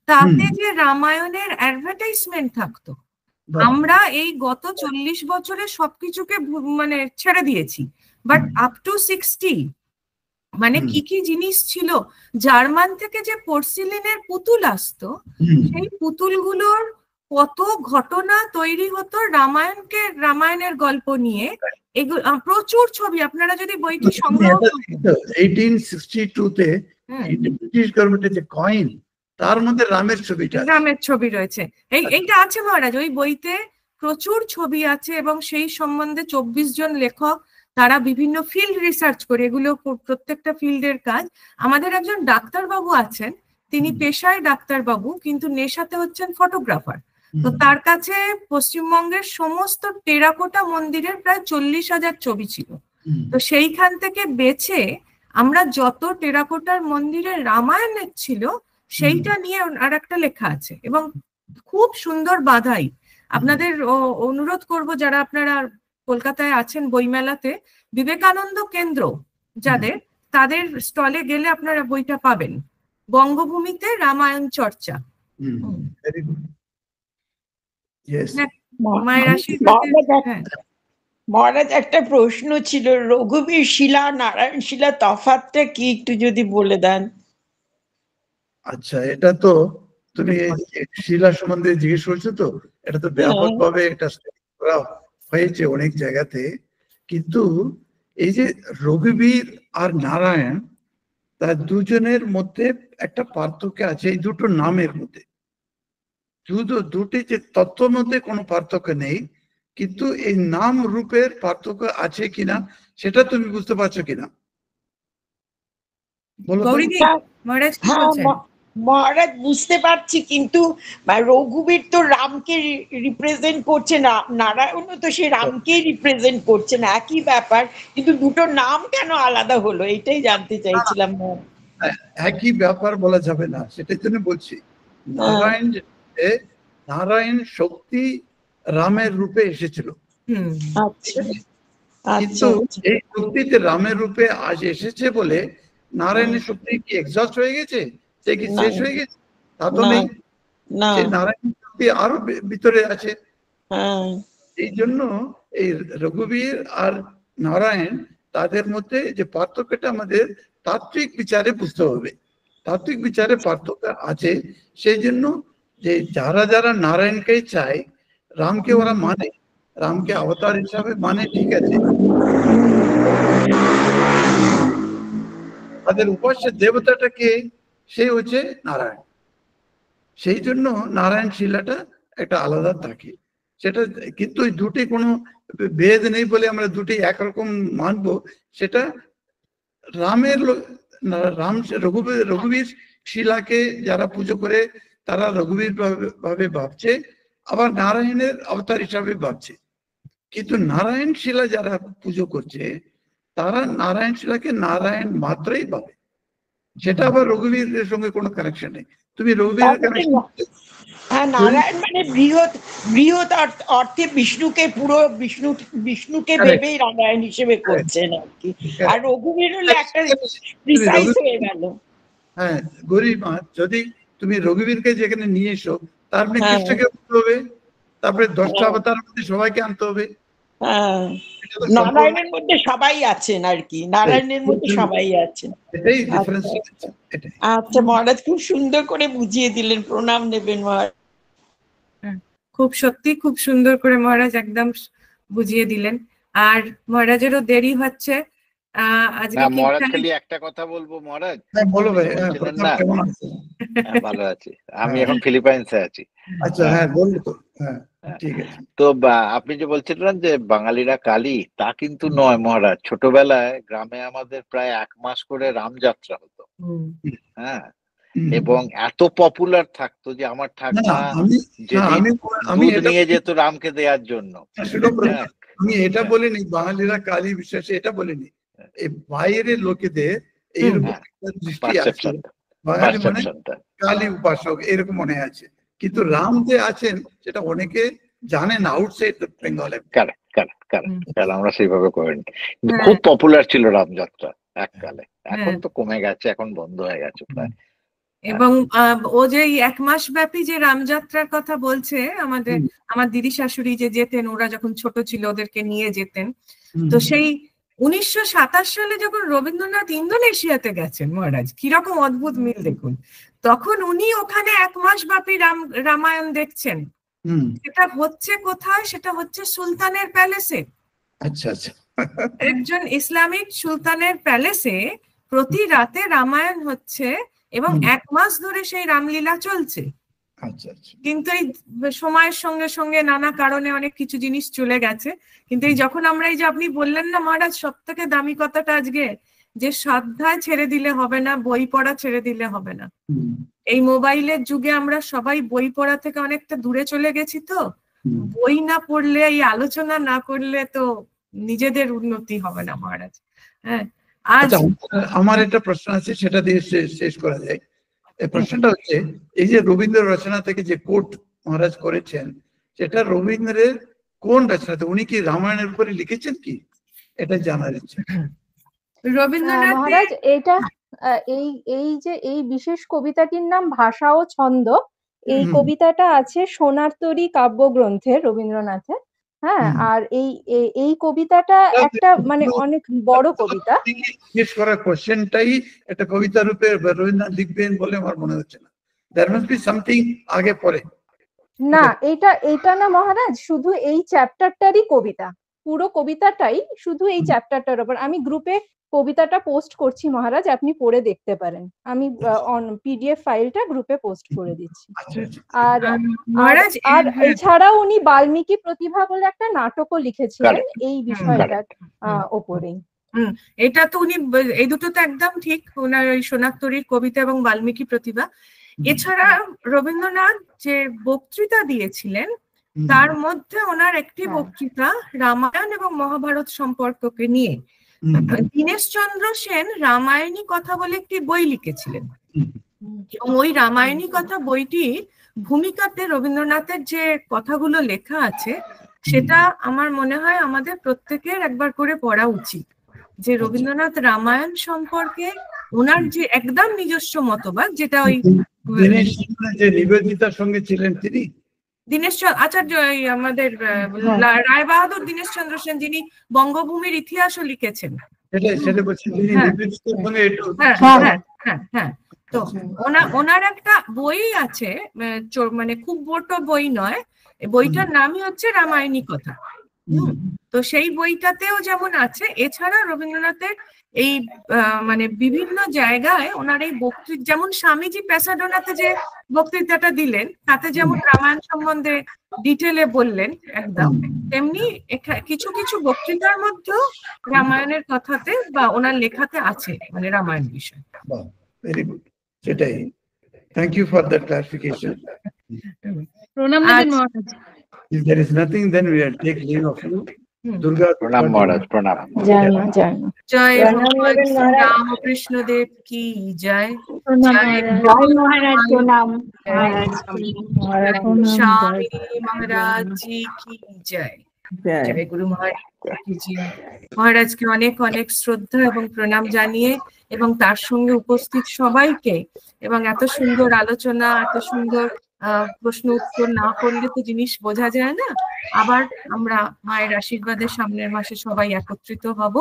তাতে যে রামায়ণের অ্যাডভার্টাইজমেন্ট থাকতো, আমরা এই গত 40 বছরে সবকিছুকে মানে ছেড়ে দিয়েছি, বাট আপ টু 60 মানে কি কি জিনিস ছিল। জার্মান থেকে যে পোর্সিলিনের পুতুল আসতো, সেই পুতুলগুলোর কত ঘটনা তৈরি হতো রামায়ণের গল্প নিয়ে, এগুলো প্রচুর ছবি। আপনারা যদি বইটি সংগ্রহ করেন 1862 তে ব্রিটিশ গভর্নমেন্টের যে কয়েন, তার মধ্যে রামের ছবি রয়েছে। এইটা আছে মহারাজ, ওই বইতে প্রচুর ছবি আছে, এবং সেই সম্বন্ধে 24 জন লেখক, তারা বিভিন্ন ফিল্ড রিসার্চ করে, এগুলো প্রত্যেকটা ফিল্ডের কাজ। আমাদের একজন ডাক্তারবাবু আছেন, তিনি পেশায় ডাক্তারবাবু কিন্তু নেশাতে হচ্ছেন ফটোগ্রাফার। তো তার কাছে পশ্চিমবঙ্গের সমস্ত টেরাকোটা মন্দিরের প্রায় 40,000 ছবি ছিল। তো সেইখান থেকে বেছে আমরা যত টেরাকোটার মন্দিরে রামায়ণের ছিল সেইটা নিয়ে আর একটা লেখা আছে, এবং খুব সুন্দর বাঁধাই। আপনাদের অনুরোধ করব, যারা আপনারা কলকাতায় আছেন বইমেলাতে, বিবেকানন্দ কেন্দ্র যাদের, তাদের স্টলে গেলে আপনারা বইটা পাবেন, বঙ্গভূমিতে রামায়ণ চর্চা। মায়ের আশীর্বাদে। মহারাজ, একটা প্রশ্ন ছিল, রঘুবীর শিলা নারায়ণ শিলা তফাৎটা কি একটু যদি বলে দেন। আচ্ছা, এটা তো তুমি শিলা সম্বন্ধে জিজ্ঞেস করছো, তো এটা তো ব্যাপকভাবে একটা করা হয়েছে অনেক জায়গাতে। কিন্তু এই যে রঘুবীর আর নারায়ণ, তার দুজনের মধ্যে একটা পার্থক্য আছে, এই দুটো নামের মধ্যে। দুটি যে তত্ত্বের মধ্যে কোনো পার্থক্য নেই, কিন্তু এই নাম রূপের পার্থক্য আছে কিনা সেটা তুমি বুঝতে পারছো কিনা বলো? মহারাজ বুঝতে পারছি, কিন্তু রঘুবীর তো রামকে রিপ্রেজেন্ট করছে না, নারায়ণও তো সে রামকেই রিপ্রেজেন্ট করছে না, একই ব্যাপার, কিন্তু দুটো নাম কেন আলাদা হলো এটাই জানতে চাইছিলাম। একই ব্যাপার বলা যাবে না, সেটার জন্য বলছি নারায়ণ নারায়ণ শক্তি রামের রূপে এসেছিল, আচ্ছা কিন্তু এই শক্তিতে রামের রূপে আজ এসেছে বলে নারায়ণের শক্তি কি এক্সস্ট হয়ে গেছে, সে কি শেষ হয়ে গেছে? তা তো নেই, সে নারায়ণ শক্তি আরো ভিতরে আছে। এই জন্য এই রঘুবীর আর নারায়ণ তাদের মধ্যে যে পার্থক্যটা আমাদের তাত্ত্বিক বিচারে বুঝতে হবে, তাত্ত্বিক বিচারে পার্থক্য আছে। সেই জন্য যে যারা যারা নারায়ণকেই চায়, রামকে ওরা মানে, রামকে অবতার হিসাবে মানে, ঠিক আছে, তাদের উপাস্য দেবতাটাকে সে হচ্ছে নারায়ণ। সেই জন্য নারায়ণ শিলাটা একটা আলাদা থাকে সেটা, কিন্তু ওই দুটি কোনো ভেদ নেই বলে আমরা দুটি একরকম মানবো, সেটা রামের রাম রঘুবীর শিলাকে যারা পুজো করে তারা রঘুবীর ভাবে ভাবছে, আবার নারায়ণের অবতার হিসাবে ভাবছে। কিন্তু নারায়ণ শিলা যারা পুজো করছে তারা নারায়ণ শিলাকে নারায়ণ মাত্রই ভাবে, সেটা আবার রঘুবীরের সঙ্গে কোনো কানেকশন নেই। তুমি রঘুবীরের কানেকশন, হ্যাঁ, নারায়ণ মানে বৃহৎ বৃহৎ অর্থে বিষ্ণুকে, পুরো বিষ্ণুকে ভেবেই নারায়ণ হিসেবে করছেন আর কি, আর রঘুবীর হলে একটা প্রিসাইজ হয়ে গেল। হ্যাঁ গরিমা, যদি তুমি রঘুবীরকে যেখানে নিয়ে এসো তার মানে কৃষ্ণকে আনতে হবে, তারপরে 10টা অবতার মধ্যে সবাইকে আনতে হবে। নারায়ণের মধ্যে সবাই আছেন আর কি, নারায়ণের মধ্যে সবাই আছেন, এটাই ডিফারেন্স। আচ্ছা মহারাজ, খুব সুন্দর করে বুঝিয়ে দিলেন, প্রণাম নেবেন মহারাজ। খুব সত্যি খুব সুন্দর করে মহারাজ একদম বুঝিয়ে দিলেন। আর মহারাজেরও দেরি হচ্ছে আজকে। মহারাজ খালি একটা কথা বলবো মহারাজ। বলো ভাই। ভালো আছি, আমি এখন ফিলিপাইন্সে আছি। আচ্ছা, হ্যাঁ বলবো তো। হ্যাঁ ঠিক আছে। তো আপনি যে বলছিলেন যে বাঙালিরা কালী, তা কিন্তু নয় মহারাজ। ছোটবেলায় গ্রামে আমাদের প্রায় 1 মাস করে রামযাত্রা হতো, হ্যাঁ, এবং এত পপুলার থাকতো যে আমার ঠাকুমা দুধ নিয়ে যেত রামকে দেওয়ার জন্য। আমি এটা বলিনি বাঙালিরা কালী বিশ্বাসী, এটা বলিনি, এই বাইরের লোকেদের এইরকম দৃষ্টি আছে, বাঙালি মানে কালী উপাসক এরকম মনে আছে, কিন্তু রাম যে আছেন সেটা অনেকে জানেন আউটসাইড বেঙ্গলে। আমরা সেইভাবে করিনি, খুব পপুলার ছিল রামযাত্রা এককালে। এখন তো কমে গেছে, এখন বন্ধ হয়ে গেছে প্রায়। এবং ও যে 1 মাস ব্যাপী যে রামযাত্রার কথা বলছে, আমার দিদি শাশুড়ি যে যেতেন, ওরা যখন ছোট ছিল ওদেরকে নিয়ে যেতেন। তো সেই 1927 সালে যখন রবীন্দ্রনাথ ইন্দোনেশিয়াতে গেছেন মহারাজ, কিরকম অদ্ভুত মিল দেখুন, তখন উনি ওখানে 1 মাস ব্যাপী রামায়ণ দেখছেন। সেটা হচ্ছে কোথায়? সেটা হচ্ছে সুলতানের প্যালেসে। আচ্ছা আচ্ছা। একজন ইসলামিক সুলতানের প্যালেসে প্রতি রাতে রামায়ণ হচ্ছে এবং 1 মাস ধরে সেই রামলীলা চলছে। কিন্তু এই সময়ের সঙ্গে সঙ্গে নানা কারণে অনেক কিছু জিনিস চলে গেছে। কিন্তু এই যখন আমরা এই যে আপনি বললেন না মহারাজ, সব থেকে দামি কথাটা আজকে, যে শ্রদ্ধায় ছেড়ে দিলে হবে না, বই পড়া ছেড়ে দিলে হবে না। এই মোবাইলের যুগে আমরা সবাই বই পড়া থেকে অনেকটা দূরে চলে গেছি। তো বই না পড়লে, এই আলোচনা না করলে তো নিজেদের উন্নতি হবে না মহারাজ। হ্যাঁ, আজ আমার একটা প্রশ্ন আছে, সেটা দিয়ে শেষ করা যায়। এই প্রশ্নটা হচ্ছে, এই যে রবীন্দ্র রচনা থেকে যে কোট মহারাজ করেছেন, সেটা রবীন্দ্রের কোন রচনাতে, উনি কি রামায়ণের উপরে লিখেছেন কি, এটা জানার ইচ্ছে। রবীন্দ্রনাথ মহারাজ, এটা এই যে এই বিশেষ কবিতাটির নাম ভাষা ও ছন্দ, এই কবিতাটা আছে সোনার তরী কাব্যগ্রন্থের, রবীন্দ্রনাথের। হ্যাঁ, আর এই কবিতাটা একটা মানে অনেক বড় কবিতা। জিজ্ঞেস করার কোশ্চেনটাই একটা কবিতা রূপে রবীন্দ্রনাথ লিখবেন বলে আমার মনে হচ্ছে না। দেয়ার মাস্ট বি সামথিং আগে পরে। না, এটা না মহারাজ, শুধু এই চ্যাপ্টারটারই কবিতা, পুরো কবিতাটাই শুধু এই চ্যাপ্টারটার উপর। আমি গ্রুপে কবিতাটা পোস্ট করছি মহারাজ, আপনি পড়ে দেখতে পারেন। আমি পিডিএফ ফাইলটা গ্রুপে পোস্ট করে দিচ্ছি। আর এছাড়াও উনি বাল্মীকি প্রতিভা বলে একটা নাটকও লিখেছিলেন এই বিষয়টার ওপরেই। এটা তো উনি, এই দুটো তো একদম ঠিক, ওনার ওই সোনার তরীর কবিতা এবং বাল্মীকি প্রতিভা। এছাড়া রবীন্দ্রনাথ যে বক্তৃতা দিয়েছিলেন তার মধ্যে ওনার একটি বক্তৃতা রামায়ণ এবং মহাভারত সম্পর্ককে নিয়ে। দীনেশচন্দ্র সেন রামায়ণী কথা বলে একটি বই লিখেছিলেন এবং ওই রামায়ণী কথা বইটির ভূমিকাতে রবীন্দ্রনাথের যে কথাগুলো লেখা আছে সেটা আমার মনে হয় আমাদের প্রত্যেকের একবার করে পড়া উচিত। যে রবীন্দ্রনাথ রামায়ণ সম্পর্কে ওনার যে একদম নিজস্ব মতবাদ, যেটা ওই যে নিবেদিতার সঙ্গে ছিলেন তিনি দীনেশ আচার্য, আমাদের রায় বাহাদুর দীনেশ চন্দ্র সেন, যিনি বঙ্গভূমির ইতিহাসও লিখেছেন। হ্যাঁ, তো ওনার একটা বই আছে, মানে খুব বড় বই নয়, বইটার নামই হচ্ছে রামায়ণী কথা। তো সেই বইটাতেও যেমন আছে, এছাড়া রবীন্দ্রনাথের এই মানে বিভিন্ন জায়গায় ওনার এই বক্তৃতা, যেমন স্বামীজি প্যাসাডোনাতে যে বক্তৃতাটা দিলেন তাতে যেমন রামায়ণ সম্বন্ধে ডিটেলে বললেন একদম, তেমনি কিছু কিছু বক্তৃতার মধ্যেও রামায়ণের কথাতে বা ওনার লেখাতে আছে, মানে রামায়ণ বিষয়। ভেরি গুড, সেটাই। Thank you for that clarification. প্রণাম দেবেন মহারাজ। If there is nothing, then we will take leave of you. Durga, প্রণাম মহারাজ, প্রণাম। জয় মা, জয় মা। জয় ভগবান রামকৃষ্ণ দেব কি জয়। জয় মহারাজ, প্রণাম। স্বামী মহারাজ জি কি জয়। জয় গুরু মহারাজ জি। মহারাজকে অনেক অনেক শ্রদ্ধা এবং প্রণাম জানিয়ে, এবং তার সঙ্গে উপস্থিত সবাইকে, এবং এত সুন্দর আলোচনা, এত সুন্দর প্রশ্ন উত্তর না করলে তো জিনিস বোঝা যায় না। আবার আমরা মায়ের আশীর্বাদে সামনের মাসে সবাই একত্রিত হব,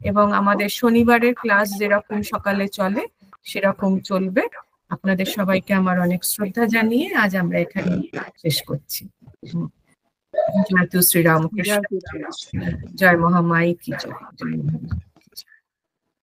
এবং আমাদের শনিবারের ক্লাস যেরকম সকালে চলে সেরকম চলবে। আপনাদের সবাইকে আমার অনেক শ্রদ্ধা জানিয়ে আজ আমরা এখানে শেষ করছি। জয় তু শ্রী রামকৃষ্ণ, জয় মহামাই কি জয়।